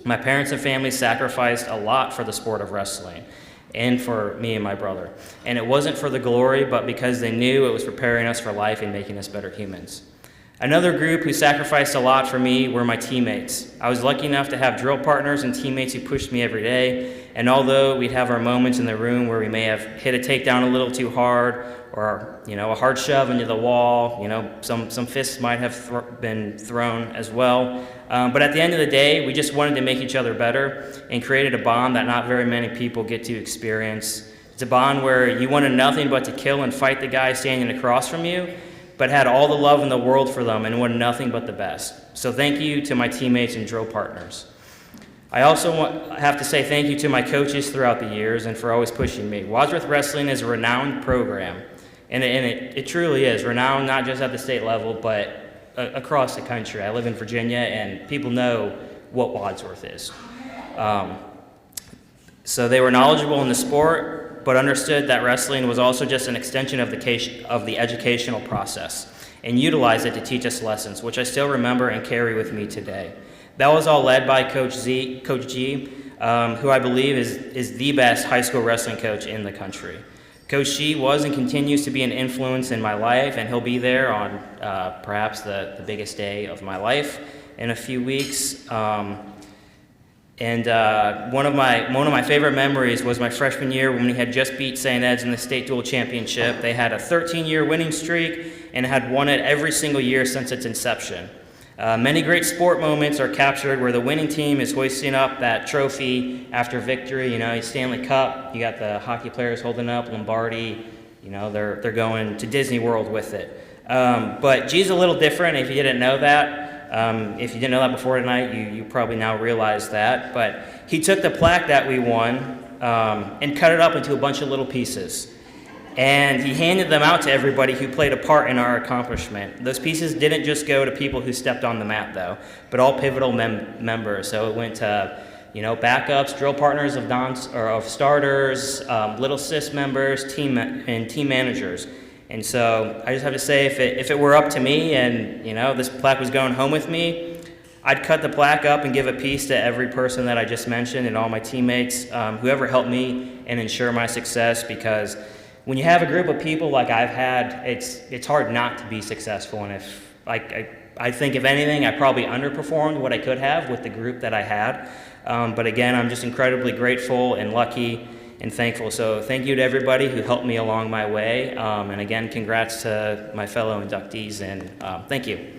My parents and family sacrificed a lot for the sport of wrestling and for me and my brother. And it wasn't for the glory, but because they knew it was preparing us for life and making us better humans. Another group who sacrificed a lot for me were my teammates. I was lucky enough to have drill partners and teammates who pushed me every day. And although we'd have our moments in the room where we may have hit a takedown a little too hard, or, you know, a hard shove into the wall, you know, some fists might have been thrown as well. But at the end of the day, we just wanted to make each other better and created a bond that not very many people get to experience. It's a bond where you wanted nothing but to kill and fight the guy standing across from you, but had all the love in the world for them and wanted nothing but the best. So thank you to my teammates and drill partners. I also have to say thank you to my coaches throughout the years and for always pushing me. Wadsworth Wrestling is a renowned program, and it truly is renowned, not just at the state level, but across the country. I live in Virginia, and people know what Wadsworth is. So they were knowledgeable in the sport, but understood that wrestling was also just an extension of the educational process, and utilized it to teach us lessons, which I still remember and carry with me today. That was all led by Coach G, who I believe is the best high school wrestling coach in the country. Coach G was and continues to be an influence in my life, and he'll be there on perhaps the biggest day of my life in a few weeks. And one of my favorite memories was my freshman year when we had just beat St. Ed's in the state dual championship. They had a 13-year winning streak and had won it every single year since its inception. Many great sport moments are captured where the winning team is hoisting up that trophy after victory. You know, Stanley Cup, you got the hockey players holding up Lombardi, you know, they're going to Disney World with it. But G's a little different if you didn't know that. If you didn't know that before tonight, you probably now realize that. But he took the plaque that we won and cut it up into a bunch of little pieces. And he handed them out to everybody who played a part in our accomplishment. Those pieces didn't just go to people who stepped on the mat, though, but all pivotal members. So it went to, you know, backups, drill partners of starters, little assist members, team managers. And so I just have to say, if it were up to me and, you know, this plaque was going home with me, I'd cut the plaque up and give a piece to every person that I just mentioned and all my teammates, whoever helped me and ensure my success, because when you have a group of people like I've had, it's hard not to be successful. And if I think if anything, I probably underperformed what I could have with the group that I had. But again, I'm just incredibly grateful and lucky and thankful. So thank you to everybody who helped me along my way. And again, congrats to my fellow inductees, and thank you.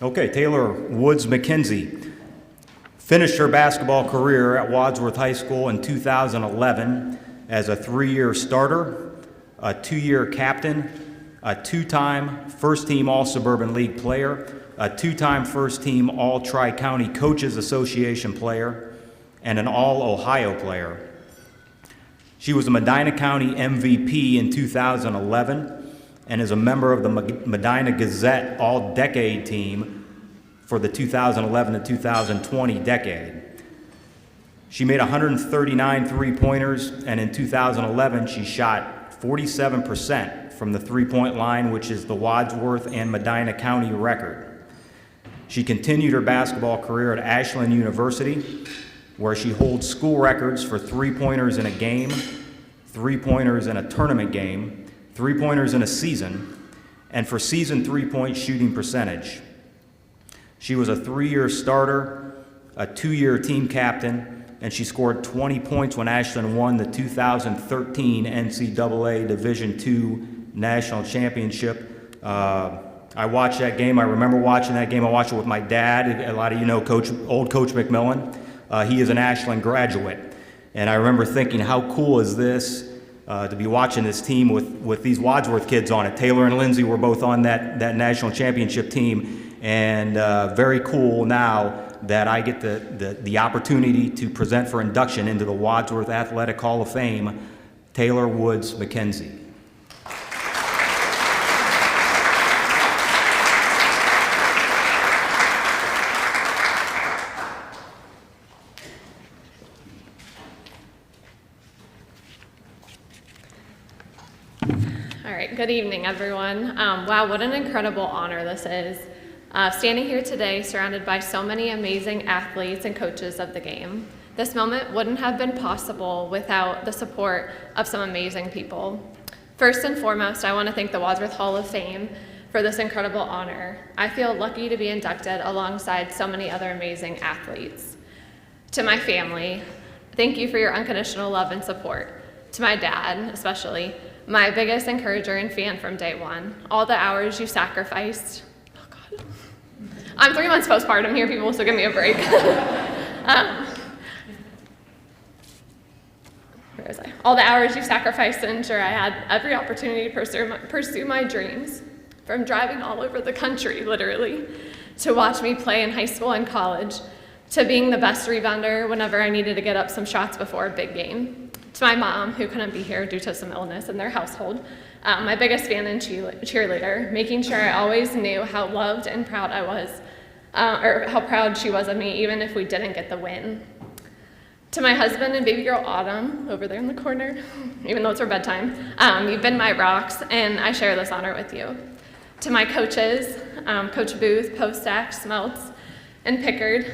Okay, Taylor Woods McKenzie finished her basketball career at Wadsworth High School in 2011 as a 3-year starter, a 2-year captain, a 2-time first-team All-Suburban League player, a 2-time first-team All-Tri-County Coaches Association player, and an All-Ohio player. She was a Medina County MVP in 2011 and is a member of the Medina Gazette All-Decade Team for the 2011 to 2020 decade. She made 139 three-pointers, and in 2011 she shot 47% from the three-point line, which is the Wadsworth and Medina County record. She continued her basketball career at Ashland University, where she holds school records for three-pointers in a game, three-pointers in a tournament game, three-pointers in a season, and for season three-point shooting percentage. She was a 3-year starter, a 2-year team captain, and she scored 20 points when Ashland won the 2013 NCAA Division II National Championship. I watched that game. I remember watching that game. I watched it with my dad. A lot of you know old Coach McMillan. He is an Ashland graduate. And I remember thinking, how cool is this to be watching this team with these Wadsworth kids on it. Taylor and Lindsay were both on that national championship team. And very cool now that I get the opportunity to present for induction into the Wadsworth Athletic Hall of Fame, Taylor Woods McKenzie. All right, good evening, everyone. Wow, what an incredible honor this is. Standing here today surrounded by so many amazing athletes and coaches of the game. This moment wouldn't have been possible without the support of some amazing people. First and foremost, I want to thank the Wadsworth Hall of Fame for this incredible honor. I feel lucky to be inducted alongside so many other amazing athletes. To my family, thank you for your unconditional love and support. To my dad, especially, my biggest encourager and fan from day one. All the hours you sacrificed. Oh God. I'm 3 months postpartum here, people, so give me a break. Where was I? All the hours you sacrificed to ensure I had every opportunity to pursue my dreams. From driving all over the country, literally, to watch me play in high school and college, to being the best rebounder whenever I needed to get up some shots before a big game. To my mom, who couldn't be here due to some illness in their household, my biggest fan and cheerleader, making sure I always knew how loved and proud I was, or how proud she was of me, even if we didn't get the win. To my husband and baby girl Autumn, over there in the corner, even though it's her bedtime, you've been my rocks, and I share this honor with you. To my coaches, Coach Booth, Postak, Smeltz, and Pickard,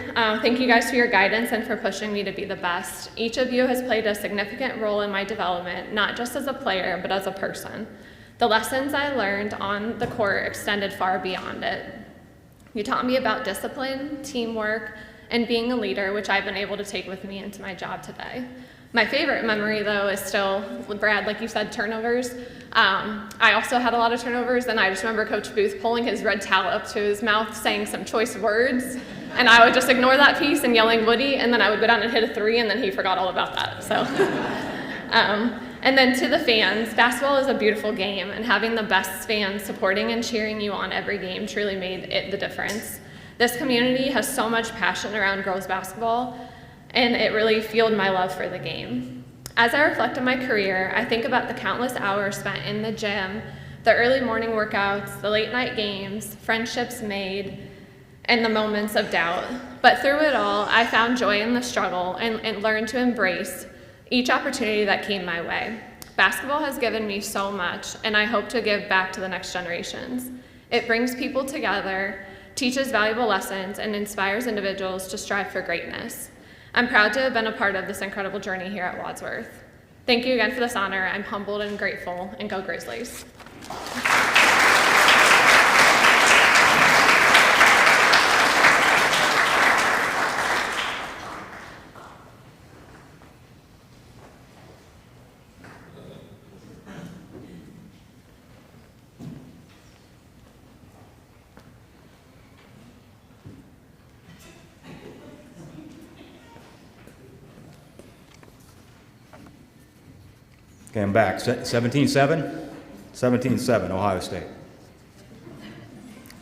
thank you guys for your guidance and for pushing me to be the best. Each of you has played a significant role in my development, not just as a player, but as a person. The lessons I learned on the court extended far beyond it. You taught me about discipline, teamwork, and being a leader, which I've been able to take with me into my job today. My favorite memory, though, is still, Brad, like you said, turnovers. I also had a lot of turnovers, and I just remember Coach Booth pulling his red towel up to his mouth, saying some choice words, and I would just ignore that piece and yelling Woody, and then I would go down and hit a 3, and then he forgot all about that. So, and then to the fans, basketball is a beautiful game, and having the best fans supporting and cheering you on every game truly made it the difference. This community has so much passion around girls basketball, and it really fueled my love for the game. As I reflect on my career, I think about the countless hours spent in the gym, the early morning workouts, the late night games, friendships made, and the moments of doubt. But through it all, I found joy in the struggle and learned to embrace each opportunity that came my way. Basketball has given me so much, and I hope to give back to the next generations. It brings people together, teaches valuable lessons, and inspires individuals to strive for greatness. I'm proud to have been a part of this incredible journey here at Wadsworth. Thank you again for this honor. I'm humbled and grateful, and go Grizzlies. Okay, I'm back. 17-7? 17-7, Ohio State.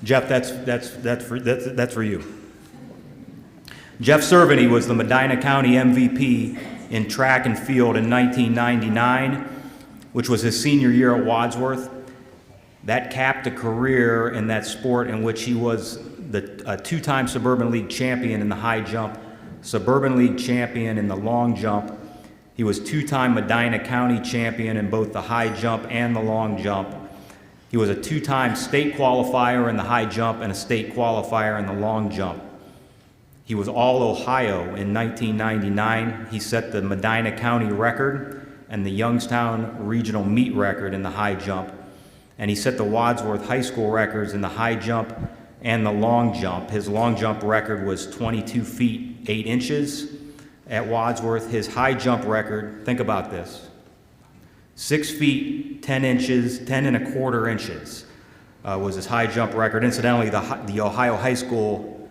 Jeff, that's for you. Jeff Cerveny was the Medina County MVP in track and field in 1999, which was his senior year at Wadsworth. That capped a career in that sport in which he was a two-time Suburban League champion in the high jump, Suburban League champion in the long jump. He was two-time Medina County champion in both the high jump and the long jump. He was a two-time state qualifier in the high jump and a state qualifier in the long jump. He was All-Ohio in 1999. He set the Medina County record and the Youngstown regional meet record in the high jump. And he set the Wadsworth High School records in the high jump and the long jump. His long jump record was 22 feet 8 inches. At Wadsworth, his high jump record, think about this, 6 feet 10 inches, 10 1/4 inches was his high jump record. Incidentally, the Ohio high school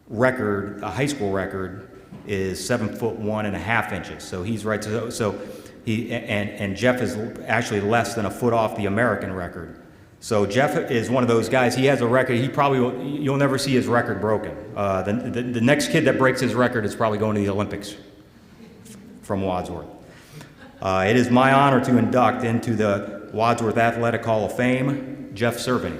record, high school record, is 7 foot 1 1/2 inches. So he's right. So he and Jeff is actually less than a foot off the American record. So Jeff is one of those guys. He has a record. You'll never see his record broken. The next kid that breaks his record is probably going to the Olympics from Wadsworth. It is my honor to induct into the Wadsworth Athletic Hall of Fame, Jeff Cerveny.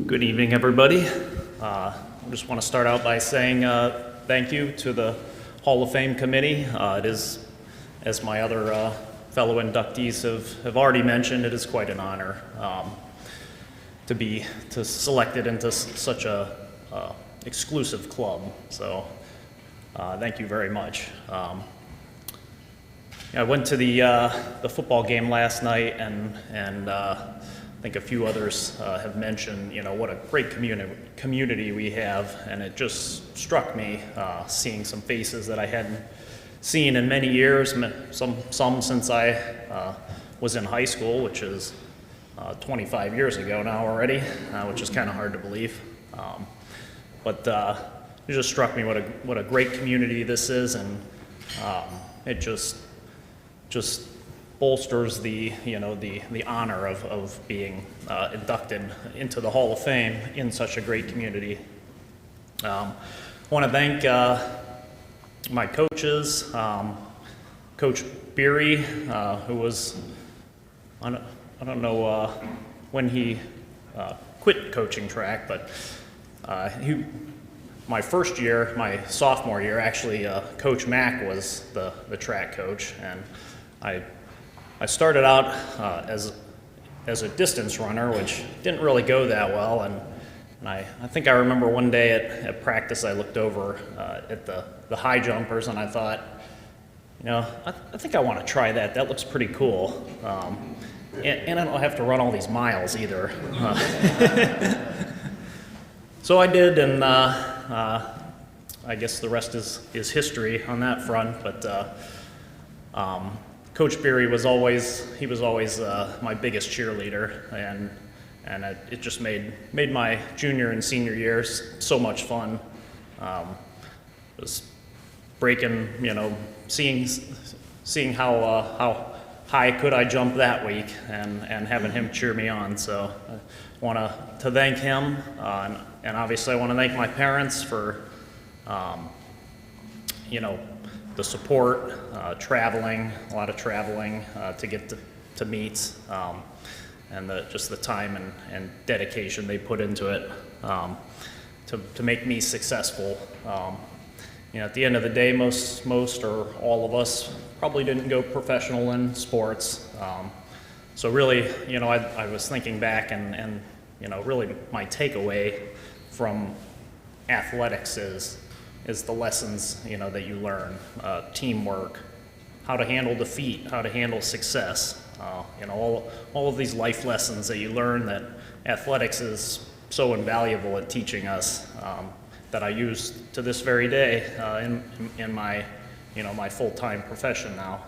Good evening, everybody. I just want to start out by saying thank you to the Hall of Fame committee. It is, as my other fellow inductees have already mentioned, it is quite an honor to be selected into such a exclusive club. So thank you very much. I went to the football game last night, and I think a few others have mentioned, what a great community we have, and it just struck me seeing some faces that I hadn't seen in many years, some since I was in high school, which is 25 years ago now already, which is kind of hard to believe. But it just struck me what a great community this is, and it just bolsters the honor of being inducted into the Hall of Fame in such a great community. I want to thank my coaches, Coach Beery, who was I don't know when he quit coaching track, but my first year, my sophomore year, actually, Coach Mack was the track coach, and I started out as a distance runner, which didn't really go that well, and I think I remember one day at practice I looked over at the high jumpers, and I thought, I think I want to try that. That looks pretty cool. And I don't have to run all these miles either. So I did, and I guess the rest is history on that front. But Coach Beery was always my biggest cheerleader, and it just made my junior and senior years so much fun. Just breaking, seeing how high could I jump that week, and having him cheer me on. So I want to thank him, and obviously I want to thank my parents for, the support, traveling, a lot of traveling to get to meets, and just the time and dedication they put into it to make me successful. At the end of the day, most or all of us probably didn't go professional in sports. So really, I was thinking back, and really my takeaway from athletics is the lessons, that you learn, teamwork, how to handle defeat, how to handle success, all of these life lessons that you learn that athletics is so invaluable at teaching us, that I use to this very day in my, my full-time profession now.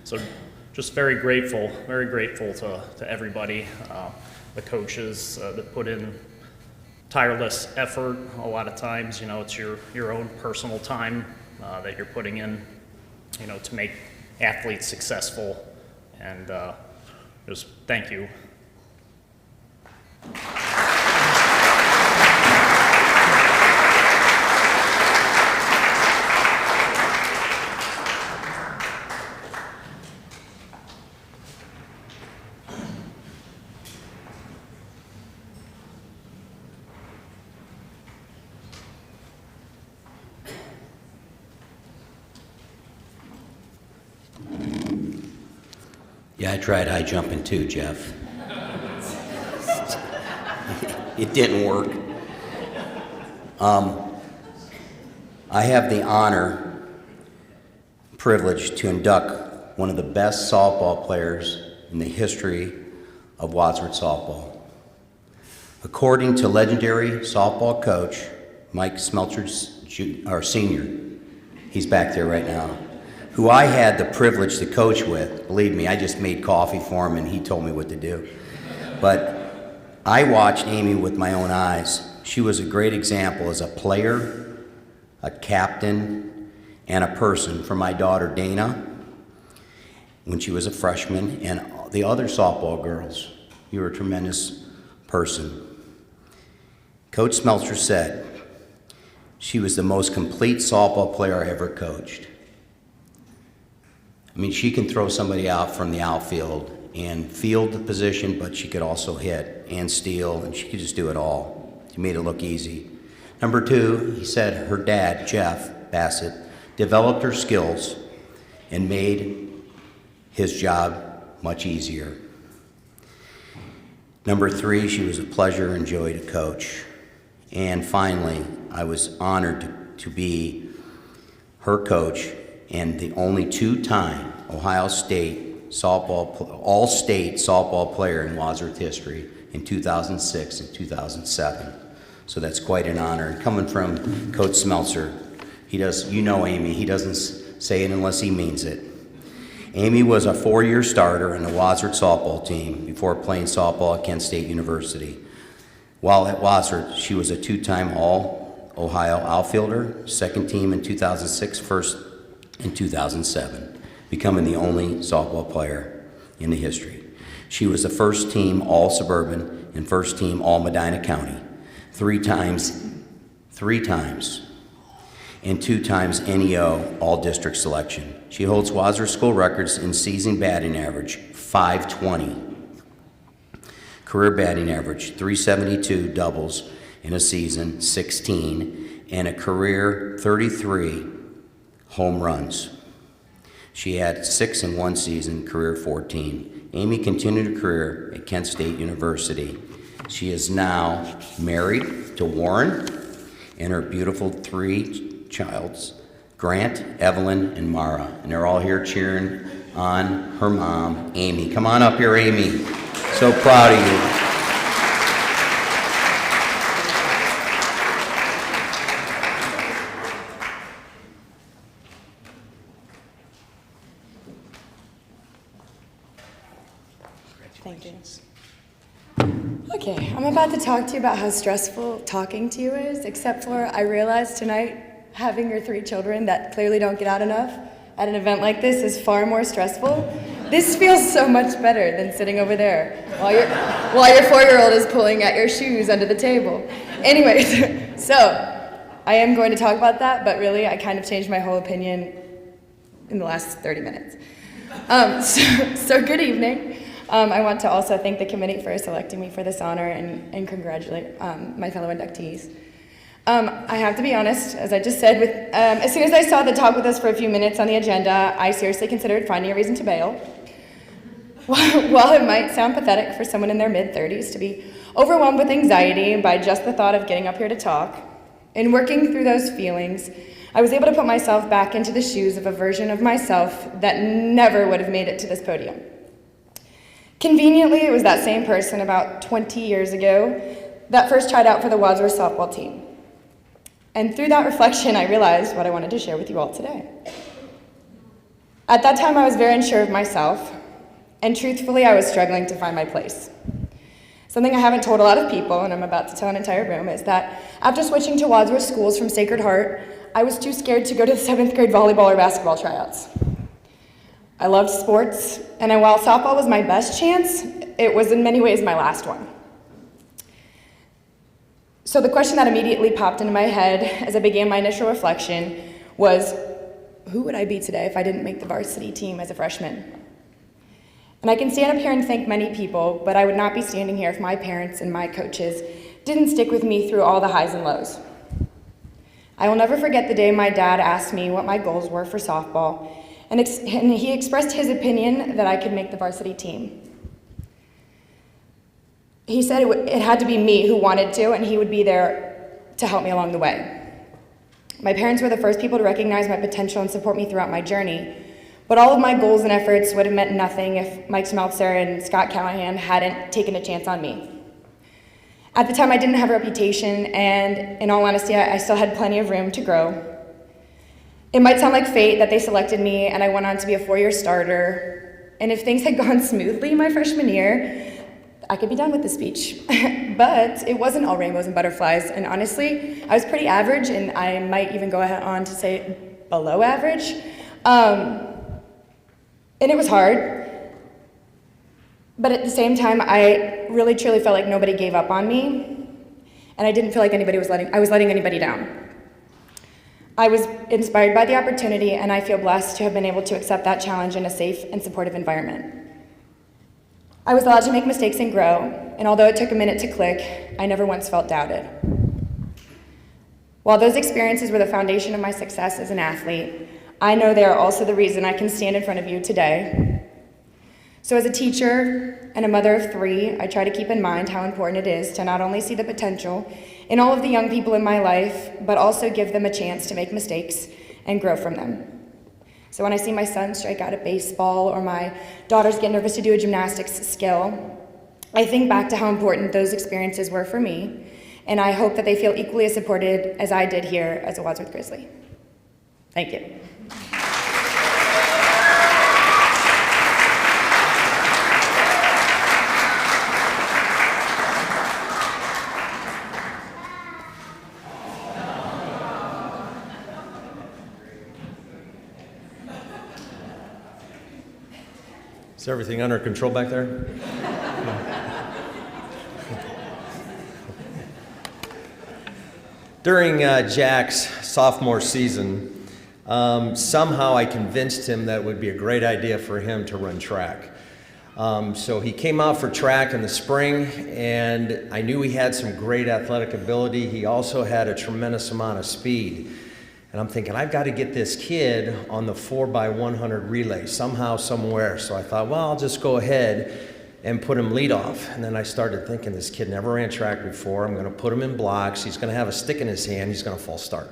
So just very grateful to everybody, the coaches that put in tireless effort. A lot of times, it's your own personal time that you're putting in, to make athletes successful. And just thank you. Yeah, I tried high jumping too, Jeff. It didn't work. I have the honor, privilege to induct one of the best softball players in the history of Wadsworth softball. According to legendary softball coach Mike Smeltzer, our senior, he's back there right now, who I had the privilege to coach with. Believe me, I just made coffee for him and he told me what to do. But I watched Amy with my own eyes. She was a great example as a player, a captain, and a person for my daughter Dana when she was a freshman, and the other softball girls. You were a tremendous person. Coach Smeltzer said she was the most complete softball player I ever coached. I mean, she can throw somebody out from the outfield and field the position, but she could also hit and steal, and she could just do it all. She made it look easy. Number two, he said her dad, Jeff Bassett, developed her skills and made his job much easier. Number three, she was a pleasure and joy to coach. And finally, I was honored to be her coach and the only two-time Ohio State softball, all-state softball player in Wadsworth history in 2006 and 2007. So that's quite an honor. And coming from Coach Smeltzer, he does, Amy, he doesn't say it unless he means it. Amy was a 4-year starter in the Wadsworth softball team before playing softball at Kent State University. While at Wadsworth, she was a 2-time All-Ohio outfielder, second team in 2006, first in 2007, becoming the only softball player in the history. She was the first team All-Suburban and first team All-Medina County, three times, and 2 times NEO All-District selection. She holds Wadsworth school records in season batting average, .520. Career batting average, .372 doubles in a season, 16, and a career 33 home runs. She had 6 in one season, career 14. Amy continued her career at Kent State University. She is now married to Warren and her beautiful 3 childs, Grant, Evelyn, and Mara. And they're all here cheering on her mom, Amy. Come on up here, Amy. So proud of you. Thank you. Okay, I'm about to talk to you about how stressful talking to you is, except for I realized tonight having your 3 children that clearly don't get out enough at an event like this is far more stressful. This feels so much better than sitting over there while your 4-year-old is pulling at your shoes under the table. Anyways, so I am going to talk about that, but really I kind of changed my whole opinion in the last 30 minutes. So good evening. I want to also thank the committee for selecting me for this honor and congratulate my fellow inductees. I have to be honest, as I just said, as soon as I saw the talk with us for a few minutes on the agenda, I seriously considered finding a reason to bail. While it might sound pathetic for someone in their mid-30s to be overwhelmed with anxiety by just the thought of getting up here to talk, in working through those feelings, I was able to put myself back into the shoes of a version of myself that never would have made it to this podium. Conveniently, it was that same person about 20 years ago that first tried out for the Wadsworth softball team. And through that reflection, I realized what I wanted to share with you all today. At that time, I was very unsure of myself, and truthfully, I was struggling to find my place. Something I haven't told a lot of people, and I'm about to tell an entire room, is that after switching to Wadsworth schools from Sacred Heart, I was too scared to go to the 7th grade volleyball or basketball tryouts. I loved sports, and while softball was my best chance, it was in many ways my last one. So the question that immediately popped into my head as I began my initial reflection was, who would I be today if I didn't make the varsity team as a freshman? And I can stand up here and thank many people, but I would not be standing here if my parents and my coaches didn't stick with me through all the highs and lows. I will never forget the day my dad asked me what my goals were for softball, and he expressed his opinion that I could make the varsity team. He said it had to be me who wanted to, and he would be there to help me along the way. My parents were the first people to recognize my potential and support me throughout my journey, but all of my goals and efforts would have meant nothing if Mike Smeltzer and Scott Callahan hadn't taken a chance on me. At the time, I didn't have a reputation, and in all honesty, I still had plenty of room to grow. It might sound like fate that they selected me and I went on to be a 4-year starter, and if things had gone smoothly my freshman year, I could be done with the speech. But it wasn't all rainbows and butterflies, and honestly, I was pretty average, and I might even go on to say below average. And it was hard, but at the same time, I really truly felt like nobody gave up on me, and I didn't feel like I was letting anybody down. I was inspired by the opportunity, and I feel blessed to have been able to accept that challenge in a safe and supportive environment. I was allowed to make mistakes and grow, and although it took a minute to click, I never once felt doubted. While those experiences were the foundation of my success as an athlete, I know they are also the reason I can stand in front of you today. So as a teacher and a mother of 3, I try to keep in mind how important it is to not only see the potential in all of the young people in my life, but also give them a chance to make mistakes and grow from them. So when I see my son strike out at baseball or my daughters get nervous to do a gymnastics skill, I think back to how important those experiences were for me, and I hope that they feel equally as supported as I did here as a Wadsworth Grizzly. Thank you. Is everything under control back there? During Jack's sophomore season, somehow I convinced him that it would be a great idea for him to run track. So he came out for track in the spring, and I knew he had some great athletic ability. He also had a tremendous amount of speed. And I'm thinking, I've got to get this kid on the 4x100 relay somehow, somewhere. So I thought, well, I'll just go ahead and put him lead off. And then I started thinking, this kid never ran track before. I'm going to put him in blocks. He's going to have a stick in his hand. He's going to false start.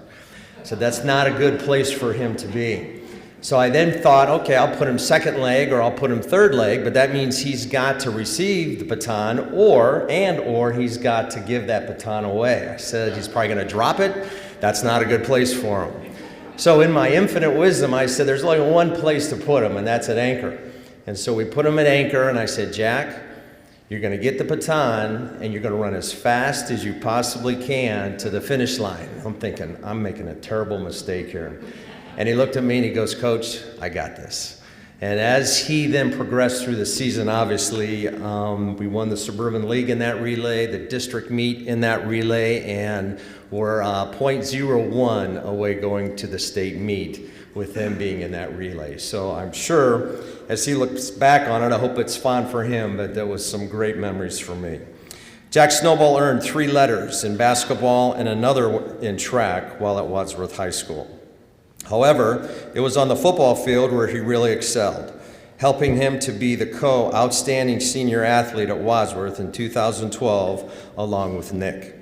So that's not a good place for him to be. So I then thought, okay, I'll put him second leg or I'll put him third leg, but that means he's got to receive the baton or he's got to give that baton away. I said he's probably going to drop it. That's not a good place for him. So in my infinite wisdom, I said there's only one place to put him, and that's at anchor. And so we put him at anchor, and I said, Jack, you're going to get the baton, and you're going to run as fast as you possibly can to the finish line. I'm thinking, I'm making a terrible mistake here. And he looked at me and he goes, Coach, I got this. And as he then progressed through the season, obviously, we won the Suburban League in that relay, the district meet in that relay, and we're .01 away going to the state meet with him being in that relay. So I'm sure as he looks back on it, I hope it's fun for him, but there was some great memories for me. Jack Snowball earned 3 letters in basketball and another in track while at Wadsworth High School. However, it was on the football field where he really excelled, helping him to be the outstanding senior athlete at Wadsworth in 2012, along with Nick.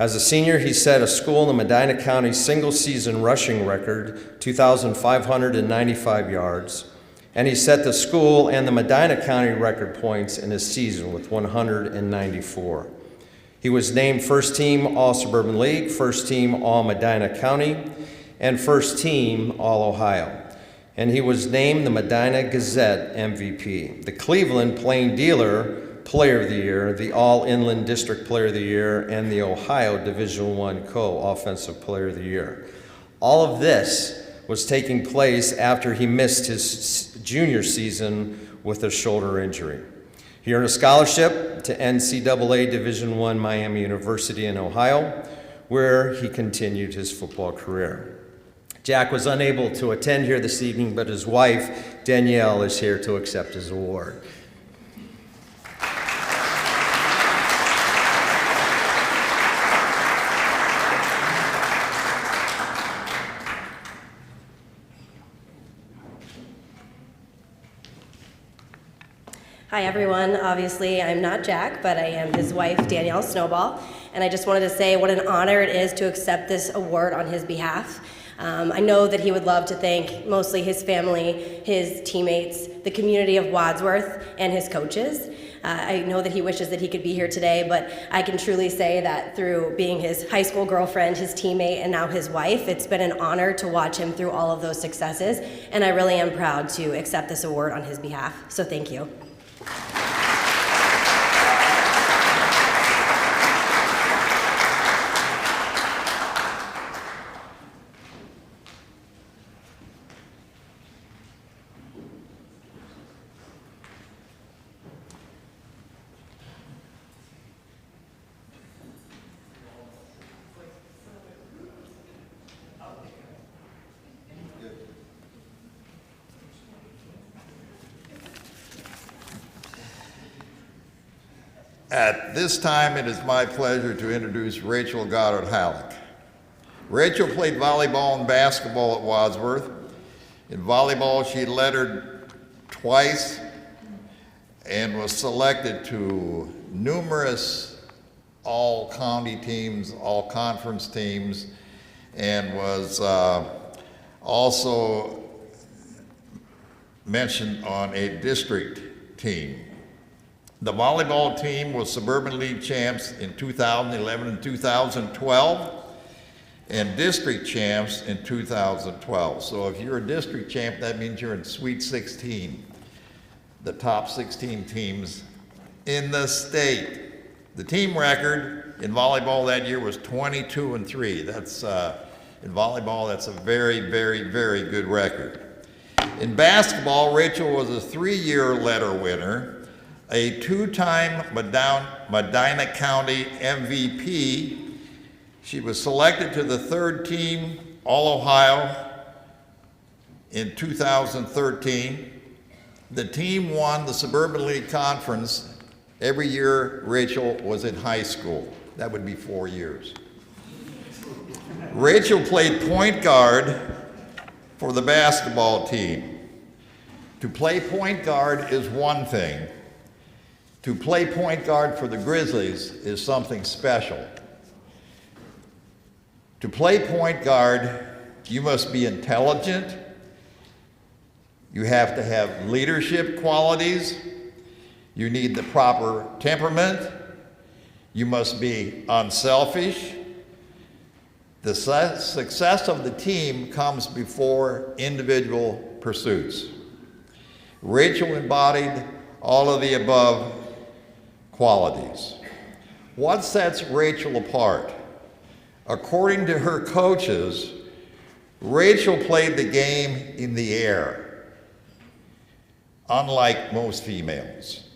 As a senior, he set a school in the Medina County single-season rushing record, 2,595 yards, and he set the school and the Medina County record points in his season with 194. He was named First Team All-Suburban League, First Team All-Medina County, and First Team All-Ohio. And he was named the Medina Gazette MVP, the Cleveland Plain Dealer Player of the Year, the All-Inland District Player of the Year, and the Ohio Division I Co-Offensive Player of the Year. All of this was taking place after he missed his junior season with a shoulder injury. He earned a scholarship to NCAA Division I Miami University in Ohio, where he continued his football career. Jack was unable to attend here this evening, but his wife, Danielle, is here to accept his award. Hi everyone, obviously I'm not Jack, but I am his wife, Danielle Snowball, and I just wanted to say what an honor it is to accept this award on his behalf. I know that he would love to thank mostly his family, his teammates, the community of Wadsworth, and his coaches. I know that he wishes that he could be here today, but I can truly say that through being his high school girlfriend, his teammate, and now his wife, it's been an honor to watch him through all of those successes, and I really am proud to accept this award on his behalf, so thank you. At this time, it is my pleasure to introduce Rachel Goddard-Halleck. Rachel played volleyball and basketball at Wadsworth. In volleyball, she lettered twice and was selected to numerous all-county teams, all-conference teams, and was also mentioned on a district team. The volleyball team was Suburban League champs in 2011 and 2012, and district champs in 2012. So if you're a district champ, that means you're in Sweet 16, the top 16 teams in the state. The team record in volleyball that year was 22-3. That's, in volleyball, that's a very, very, very good record. In basketball, Rachel was a 3-year letter winner, a 2-time Medina County MVP. She was selected to the 3rd team All-Ohio in 2013, The team won the Suburban League Conference every year Rachel was in high school. That would be 4 years. Rachel played point guard for the basketball team. To play point guard is one thing. To play point guard for the Grizzlies is something special. To play point guard, you must be intelligent. You have to have leadership qualities. You need the proper temperament. You must be unselfish. The success of the team comes before individual pursuits. Rachel embodied all of the above qualities. What sets Rachel apart? According to her coaches, Rachel played the game in the air, unlike most females.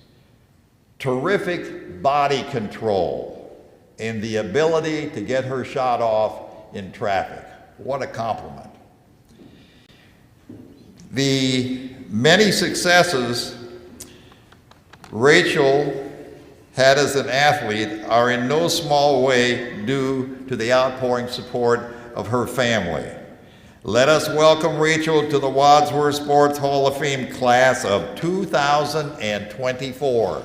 Terrific body control and the ability to get her shot off in traffic. What a compliment. The many successes Rachel had as an athlete are in no small way due to the outpouring support of her family. Let us welcome Rachel to the Wadsworth Sports Hall of Fame class of 2024.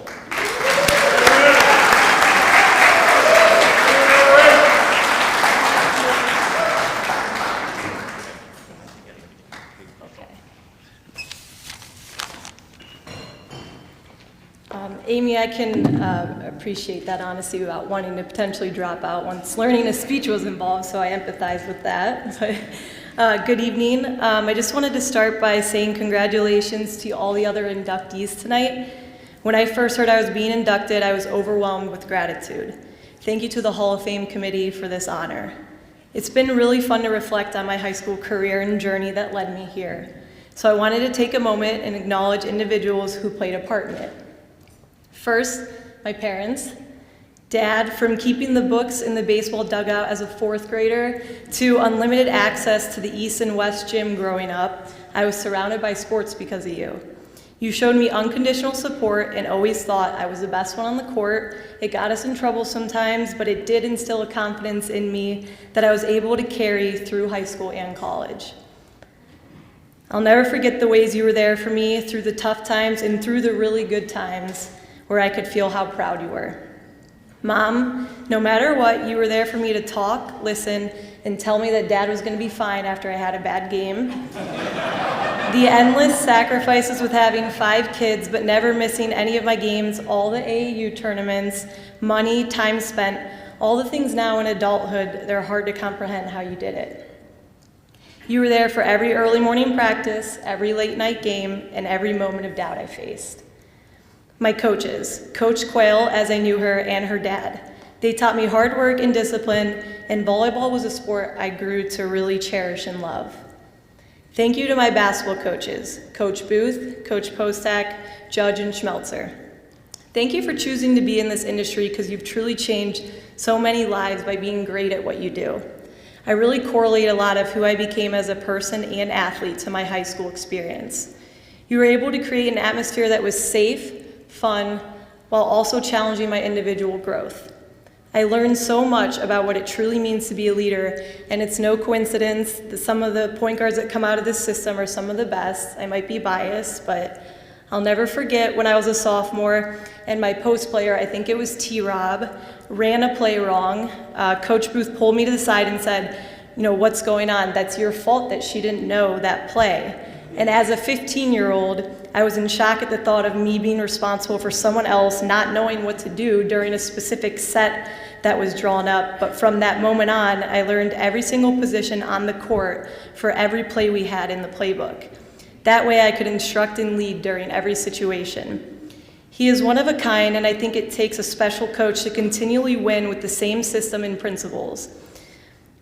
Amy, I can appreciate that honesty about wanting to potentially drop out once learning a speech was involved, so I empathize with that. Good evening. I just wanted to start by saying congratulations to all the other inductees tonight. When I first heard I was being inducted, I was overwhelmed with gratitude. Thank you to the Hall of Fame committee for this honor. It's been really fun to reflect on my high school career and journey that led me here. So I wanted to take a moment and acknowledge individuals who played a part in it. First, my parents. Dad, from keeping the books in the baseball dugout as a 4th grader to unlimited access to the East and West gym growing up, I was surrounded by sports because of you. You showed me unconditional support and always thought I was the best one on the court. It got us in trouble sometimes, but it did instill a confidence in me that I was able to carry through high school and college. I'll never forget the ways you were there for me through the tough times and through the really good times where I could feel how proud you were. Mom, no matter what, you were there for me to talk, listen, and tell me that Dad was going to be fine after I had a bad game. The endless sacrifices with having 5 kids but never missing any of my games, all the AAU tournaments, money, time spent, all the things now in adulthood, they're hard to comprehend how you did it. You were there for every early morning practice, every late night game, and every moment of doubt I faced. My coaches, Coach Quayle, as I knew her, and her dad. They taught me hard work and discipline, and volleyball was a sport I grew to really cherish and love. Thank you to my basketball coaches, Coach Booth, Coach Postak, Judge, and Schmelzer. Thank you for choosing to be in this industry because you've truly changed so many lives by being great at what you do. I really correlate a lot of who I became as a person and athlete to my high school experience. You were able to create an atmosphere that was safe, fun, while also challenging my individual growth. I learned so much about what it truly means to be a leader, and it's no coincidence that some of the point guards that come out of this system are some of the best. I might be biased, but I'll never forget when I was a sophomore and my post player, I think it was T-Rob, ran a play wrong. Coach Booth pulled me to the side and said, what's going on? That's your fault that she didn't know that play. And as a 15-year-old, I was in shock at the thought of me being responsible for someone else not knowing what to do during a specific set that was drawn up. But from that moment on, I learned every single position on the court for every play we had in the playbook. That way I could instruct and lead during every situation. He is one of a kind, and I think it takes a special coach to continually win with the same system and principles.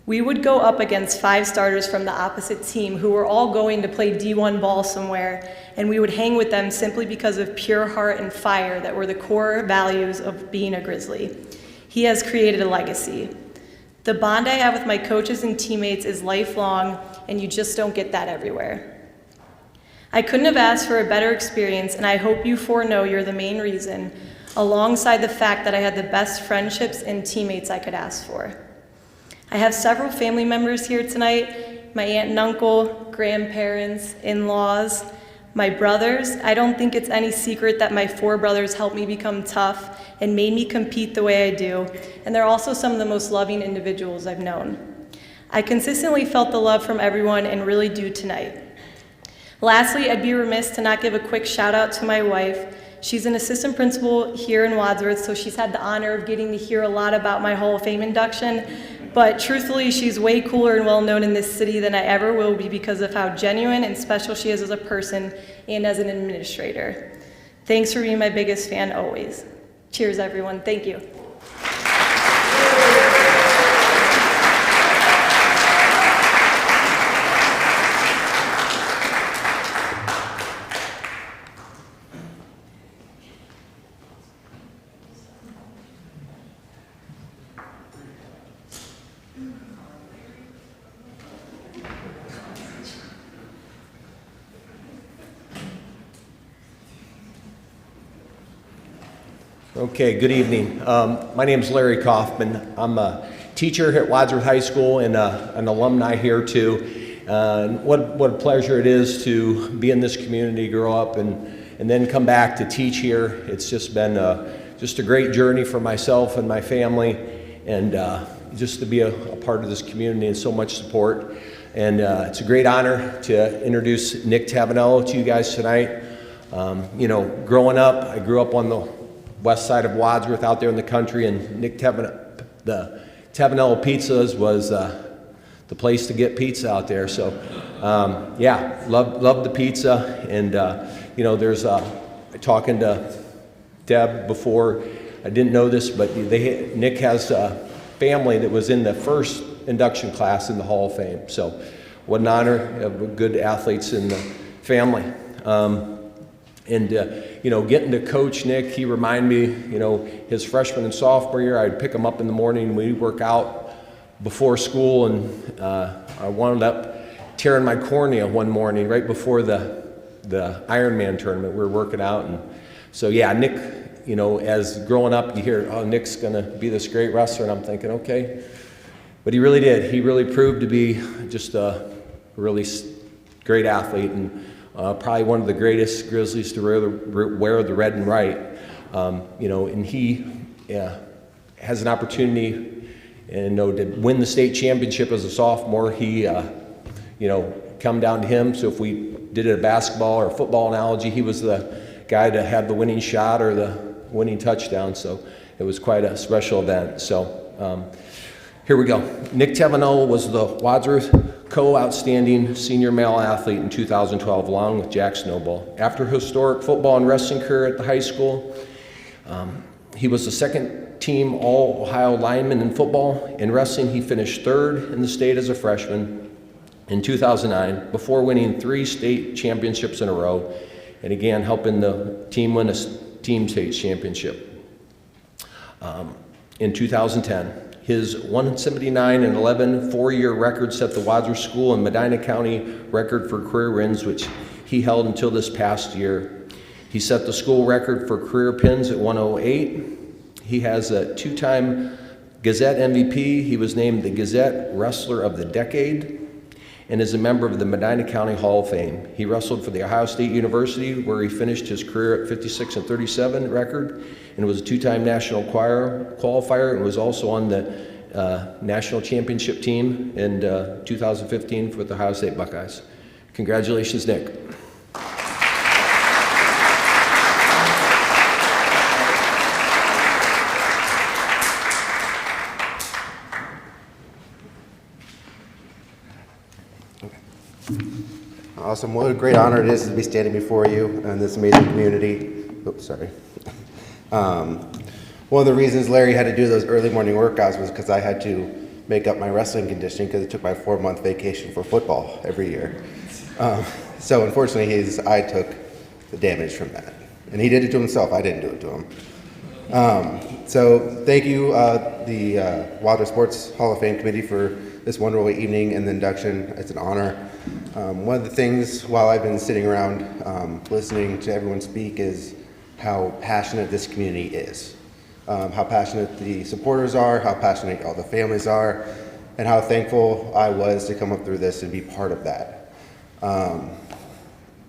We would go up against 5 starters from the opposite team who were all going to play D1 ball somewhere, and we would hang with them simply because of pure heart and fire that were the core values of being a Grizzly. He has created a legacy. The bond I have with my coaches and teammates is lifelong, and you just don't get that everywhere. I couldn't have asked for a better experience, and I hope you four know you're the main reason, alongside the fact that I had the best friendships and teammates I could ask for. I have several family members here tonight, my aunt and uncle, grandparents, in-laws, my brothers. I don't think it's any secret that my 4 brothers helped me become tough and made me compete the way I do, and they're also some of the most loving individuals I've known. I consistently felt the love from everyone and really do tonight. Lastly, I'd be remiss to not give a quick shout out to my wife. She's an assistant principal here in Wadsworth, so she's had the honor of getting to hear a lot about my Hall of Fame induction. But truthfully, she's way cooler and well known in this city than I ever will be because of how genuine and special she is as a person and as an administrator. Thanks for being my biggest fan always. Cheers, everyone. Thank you. Okay, good evening. My name is Larry Kaufman. I'm a teacher at Wadsworth High School and an alumni here too. What a pleasure it is to be in this community, grow up, and then come back to teach here. It's just been just a great journey for myself and my family, and just to be a part of this community and so much support. And it's a great honor to introduce Nick Tavanello to you guys tonight. You know, growing up, I grew up on the west side of Wadsworth out there in the country, and the Tavanello Pizzas was the place to get pizza out there. So yeah, love the pizza. And you know, there's talking to Deb before, I didn't know this, but Nick has a family that was in the first induction class in the Hall of Fame. So what an honor to have good athletes in the family. You know, getting to coach Nick, he reminded me, you know, his freshman and sophomore year, I'd pick him up in the morning and we'd work out before school, and I wound up tearing my cornea one morning right before the Ironman tournament. We were working out, and so yeah, Nick, you know, as growing up, you hear, oh, Nick's gonna be this great wrestler, and I'm thinking, okay, but he really did. He really proved to be just a really great athlete, and probably one of the greatest Grizzlies to wear the red and white. You know, and he has an opportunity, and you know, to win the state championship as a sophomore. He, you know, come down to him. So if we did a basketball or football analogy, he was the guy to have the winning shot or the winning touchdown. So it was quite a special event. So here we go. Nick Tavanello was the Wadsworth Co-Outstanding Senior Male Athlete in 2012, along with Jack Snowball. After a historic football and wrestling career at the high school, he was the second-team All-Ohio lineman in football. In wrestling, he finished third in the state as a freshman in 2009, before winning 3 state championships in a row, and again helping the team win a team state championship. In 2010, his 179-11 four-year record set the Wadsworth School and Medina County record for career wins, which he held until this past year. He set the school record for career pins at 108. He has a 2-time Gazette MVP. He was named the Gazette Wrestler of the Decade and is a member of the Medina County Hall of Fame. He wrestled for the Ohio State University, where he finished his career at 56-37 record, and was a 2-time national qualifier, and was also on the national championship team in 2015 for the Ohio State Buckeyes. Congratulations, Nick. Awesome. What a great honor it is to be standing before you in this amazing community. Oops, sorry. One of the reasons Larry had to do those early morning workouts was because I had to make up my wrestling conditioning because it took my 4-month vacation for football every year. So unfortunately, his eye took the damage from that. And he did it to himself. I didn't do it to him. So thank you, the Wadsworth Sports Hall of Fame Committee, for this wonderful evening and the induction. It's an honor. One of the things while I've been sitting around listening to everyone speak is how passionate this community is, how passionate the supporters are, how passionate all the families are, and how thankful I was to come up through this and be part of that.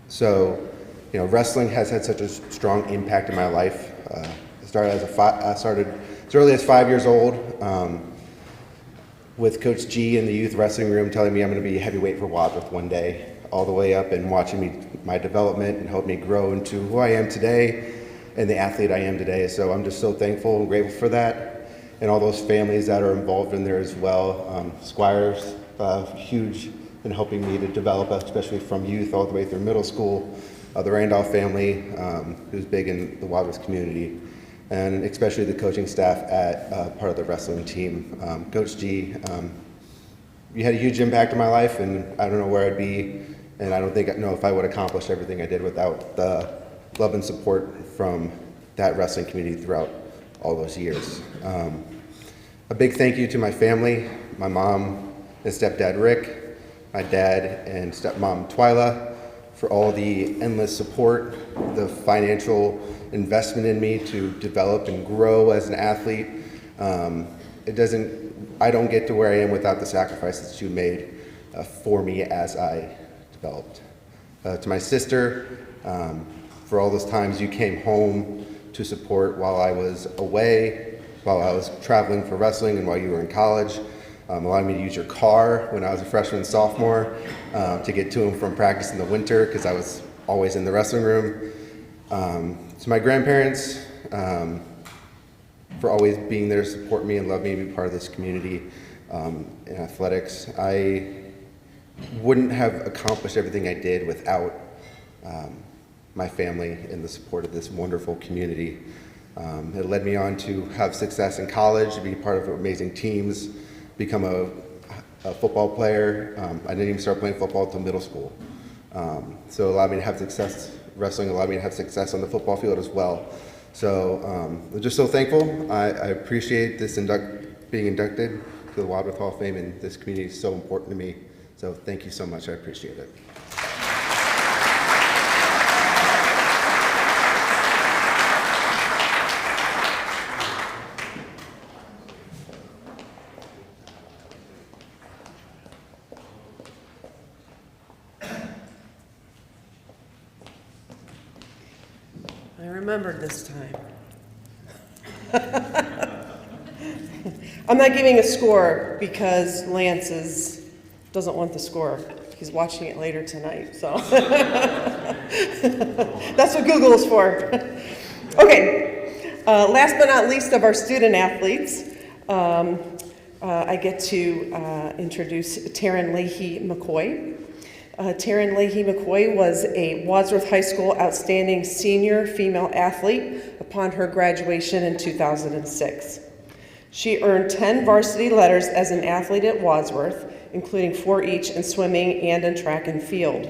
So, you know, wrestling has had such a strong impact in my life. I started as early as 5 years old with Coach G in the youth wrestling room telling me I'm going to be a heavyweight for Wadsworth one day, all the way up and watching my development and help me grow into who I am today and the athlete I am today. So I'm just so thankful and grateful for that, and all those families that are involved in there as well. Squire's huge in helping me to develop, especially from youth all the way through middle school. The Randolph family, who's big in the Wadsworth community, and especially the coaching staff at part of the wrestling team. Coach G, you had a huge impact on my life, and I don't know where I'd be, and I don't know if I would accomplish everything I did without the love and support from that wrestling community throughout all those years. A big thank you to my family, my mom and stepdad Rick, my dad and stepmom Twyla, for all the endless support, the financial investment in me to develop and grow as an athlete. I don't get to where I am without the sacrifices you made for me as I developed. To my sister, for all those times you came home to support while I was away, while I was traveling for wrestling and while you were in college, allowing me to use your car when I was a freshman and sophomore to get to and from practice in the winter because I was always in the wrestling room. To my grandparents, for always being there to support me and love me and be part of this community in athletics. I wouldn't have accomplished everything I did without my family and the support of this wonderful community. It led me on to have success in college, to be part of amazing teams, become a football player. I didn't even start playing football until middle school. So it allowed me to have success. Wrestling allowed me to have success on the football field as well. So I'm just so thankful. I appreciate this being inducted to the Wadsworth Hall of Fame, and this community is so important to me. So thank you so much. I appreciate it. I remembered this time. I'm not giving a score because Lance doesn't want the score. He's watching it later tonight, so. That's what Google is for. Okay, last but not least of our student athletes, I get to introduce Taryn Leahy McCoy. Taryn Leahy McCoy was a Wadsworth High School Outstanding Senior Female Athlete upon her graduation in 2006. She earned 10 varsity letters as an athlete at Wadsworth, including 4 each in swimming and in track and field.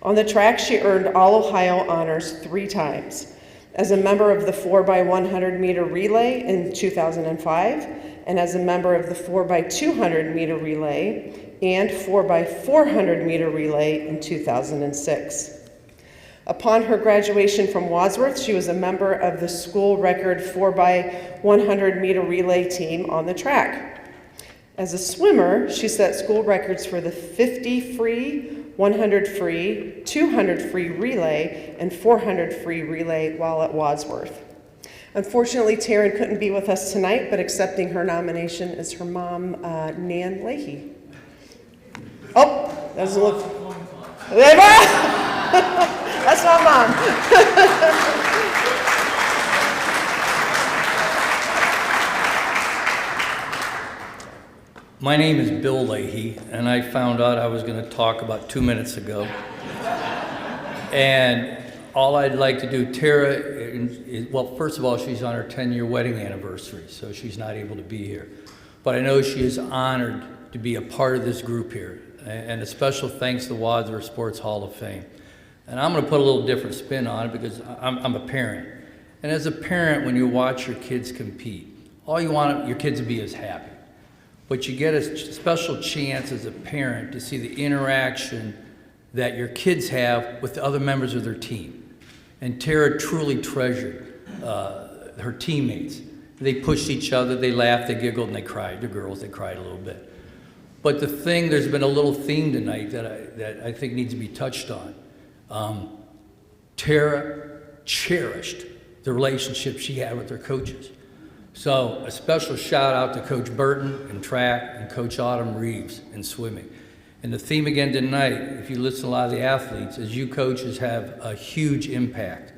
On the track, she earned All-Ohio honors 3 times, as a member of the 4x100 meter relay in 2005, and as a member of the 4x200 meter relay and 4x400 meter relay in 2006. Upon her graduation from Wadsworth, she was a member of the school record 4x100 meter relay team on the track. As a swimmer, she set school records for the 50 free, 100 free, 200 free relay, and 400 free relay while at Wadsworth. Unfortunately, Taryn couldn't be with us tonight, but accepting her nomination is her mom, Nan Leahy. Oh, doesn't look. That's my mom. My name is Bill Leahy, and I found out I was going to talk about 2 minutes ago. And all I'd like to do, Tara, is, well, first of all, she's on her 10-year wedding anniversary, so she's not able to be here. But I know she is honored to be a part of this group here, and a special thanks to the Wadsworth Sports Hall of Fame. And I'm going to put a little different spin on it because I'm a parent. And as a parent, when you watch your kids compete, all you want your kids to be is happy. But you get a special chance as a parent to see the interaction that your kids have with the other members of their team. And Tara truly treasured her teammates. They pushed each other, they laughed, they giggled, and they cried. The girls, they cried a little bit. But there's been a little theme tonight that I think needs to be touched on. Tara cherished the relationship she had with her coaches. So a special shout out to Coach Burton in track and Coach Autumn Reeves in swimming. And the theme again tonight, if you listen to a lot of the athletes, is you coaches have a huge impact.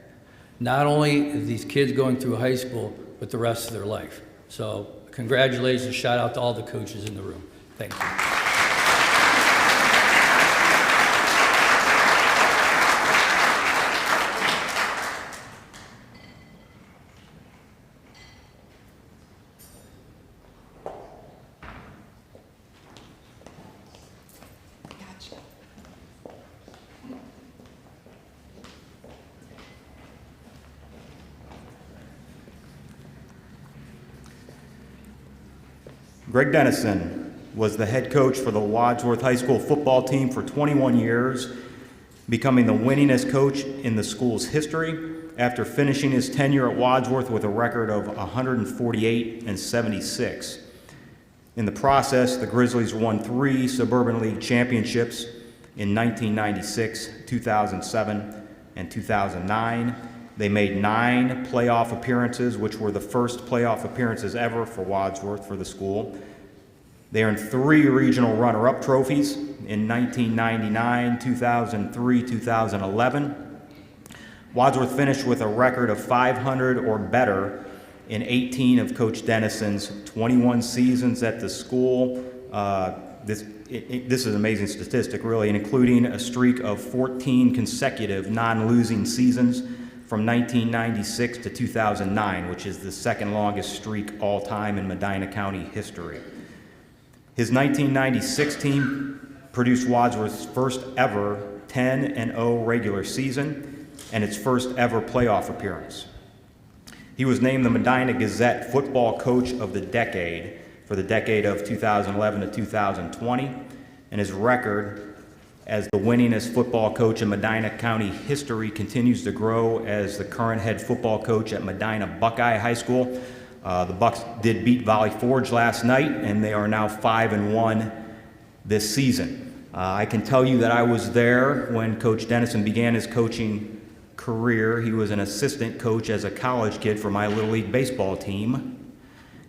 Not only are these kids going through high school, but the rest of their life. So congratulations, shout out to all the coaches in the room. Thank you. Greg Dennison was the head coach for the Wadsworth High School football team for 21 years, becoming the winningest coach in the school's history after finishing his tenure at Wadsworth with a record of 148-76. In the process, the Grizzlies won 3 Suburban League championships in 1996, 2007, and 2009. They made 9 playoff appearances, which were the first playoff appearances ever for Wadsworth for the school. They earned 3 regional runner-up trophies in 1999, 2003, 2011. Wadsworth finished with a record of 500 or better in 18 of Coach Dennison's 21 seasons at the school. This is an amazing statistic, really, including a streak of 14 consecutive non-losing seasons from 1996 to 2009, which is the second longest streak all time in Medina County history. His 1996 team produced Wadsworth's first ever 10-0 regular season and its first ever playoff appearance. He was named the Medina Gazette Football Coach of the Decade for the decade of 2011 to 2020, and his record as the winningest football coach in Medina County history continues to grow as the current head football coach at Medina Buckeye High School. The Bucks did beat Valley Forge last night, and they are now 5-1 this season. I can tell you that I was there when Coach Dennison began his coaching career. He was an assistant coach as a college kid for my Little League baseball team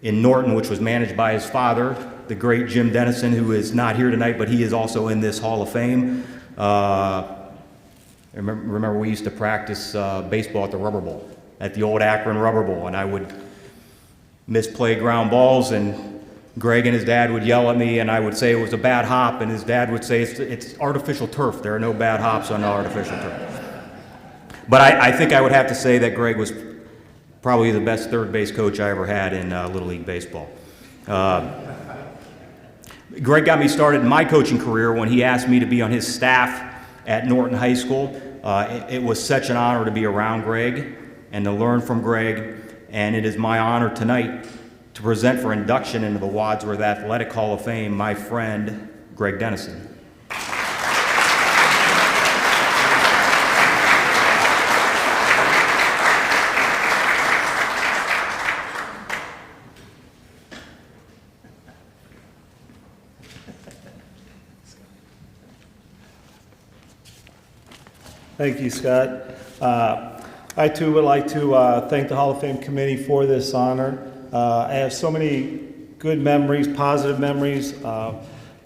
in Norton, which was managed by his father, the great Jim Dennison, who is not here tonight, but he is also in this Hall of Fame. Remember we used to practice baseball at the Rubber Bowl, at the old Akron Rubber Bowl, and I would misplay ground balls, and Greg and his dad would yell at me, and I would say it was a bad hop, and his dad would say it's artificial turf. There are no bad hops on artificial turf. But I think I would have to say that Greg was probably the best third base coach I ever had in Little League baseball. Greg got me started in my coaching career when he asked me to be on his staff at Norton High School. It was such an honor to be around Greg and to learn from Greg, and it is my honor tonight to present for induction into the Wadsworth Athletic Hall of Fame my friend, Greg Dennison. Thank you, Scott. I too would like to thank the Hall of Fame committee for this honor. I have so many good memories, positive memories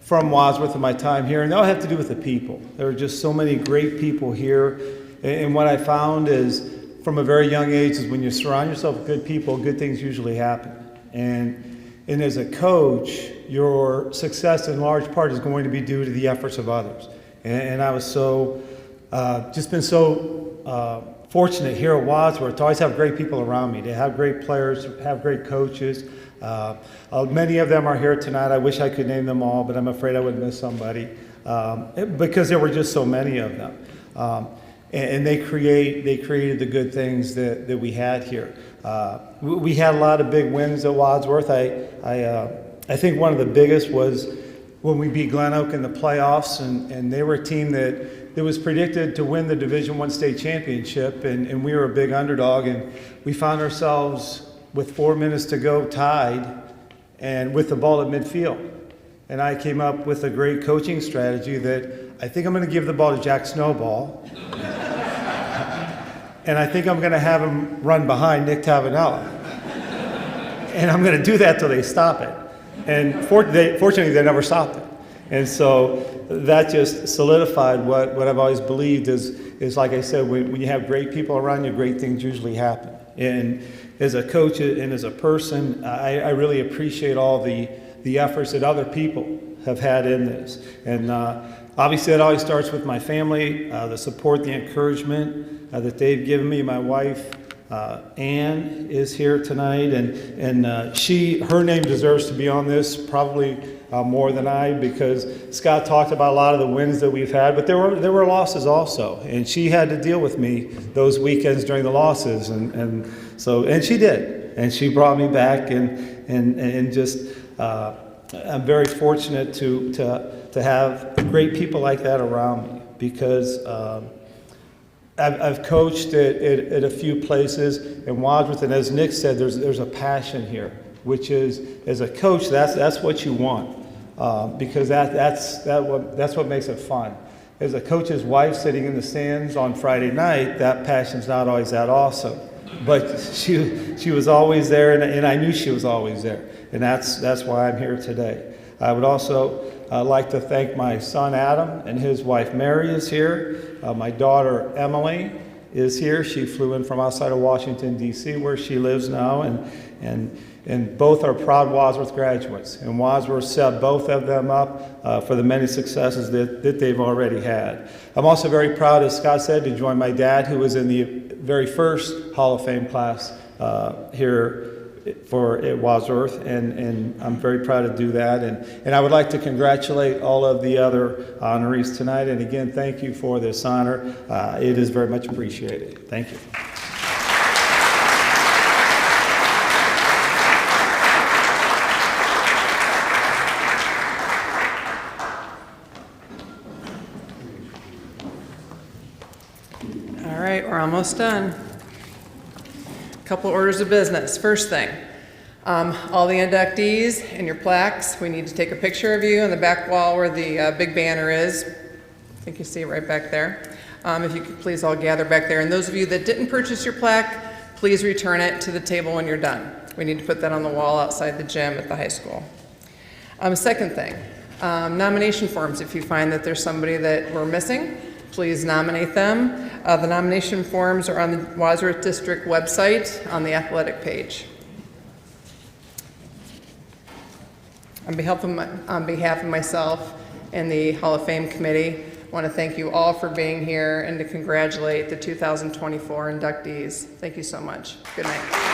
from Wadsworth and my time here, and they all have to do with the people. There are just so many great people here, and what I found is from a very young age is when you surround yourself with good people, good things usually happen. And as a coach, your success in large part is going to be due to the efforts of others. And I was so just been so fortunate here at Wadsworth to always have great people around me, to have great players, have great coaches. Many of them are here tonight. I wish I could name them all, but I'm afraid I would miss somebody because there were just so many of them. and they created the good things that we had here. We had a lot of big wins at Wadsworth. I think one of the biggest was when we beat Glen Oak in the playoffs, and they were a team that was predicted to win the Division I state championship, and we were a big underdog, and we found ourselves with 4 minutes to go tied and with the ball at midfield. And I came up with a great coaching strategy that I think I'm going to give the ball to Jack Snowball, and I think I'm going to have him run behind Nick Tavanella. And I'm going to do that till they stop it. And fortunately, they never stopped it. And so that just solidified what I've always believed is like I said, when you have great people around you, great things usually happen. And as a coach and as a person, I really appreciate all the efforts that other people have had in this. And obviously, it always starts with my family, the support, the encouragement that they've given me. My wife, Ann, is here tonight, and her name deserves to be on this probably more than I, because Scott talked about a lot of the wins that we've had, but there were losses also, and she had to deal with me those weekends during the losses, and she did, and she brought me back, and just I'm very fortunate to have great people like that around me, because I've coached at a few places in Wadsworth, and as Nick said, there's a passion here, which is, as a coach, that's what you want, because that's what makes it fun. As a coach's wife sitting in the stands on Friday night, that passion's not always that awesome, but she was always there, and I knew she was always there, and that's why I'm here today. I would also like to thank my son Adam, and his wife Mary is here. My daughter Emily is here. She flew in from outside of Washington, D.C., where she lives now, and both are proud Wadsworth graduates. And Wadsworth set both of them up for the many successes that they've already had. I'm also very proud, as Scott said, to join my dad, who was in the very first Hall of Fame class here at Wadsworth, and I'm very proud to do that. And I would like to congratulate all of the other honorees tonight. And again, thank you for this honor. It is very much appreciated. Thank you. All right, we're almost done. Couple orders of business. First thing, all the inductees and your plaques, we need to take a picture of you on the back wall where the big banner is. I think you see it right back there. If you could please all gather back there. And those of you that didn't purchase your plaque, please return it to the table when you're done. We need to put that on the wall outside the gym at the high school. Second thing, nomination forms. If you find that there's somebody that we're missing, please nominate them. The nomination forms are on the Wadsworth District website on the athletic page. On behalf of myself and the Hall of Fame committee, I want to thank you all for being here and to congratulate the 2024 inductees. Thank you so much. Good night.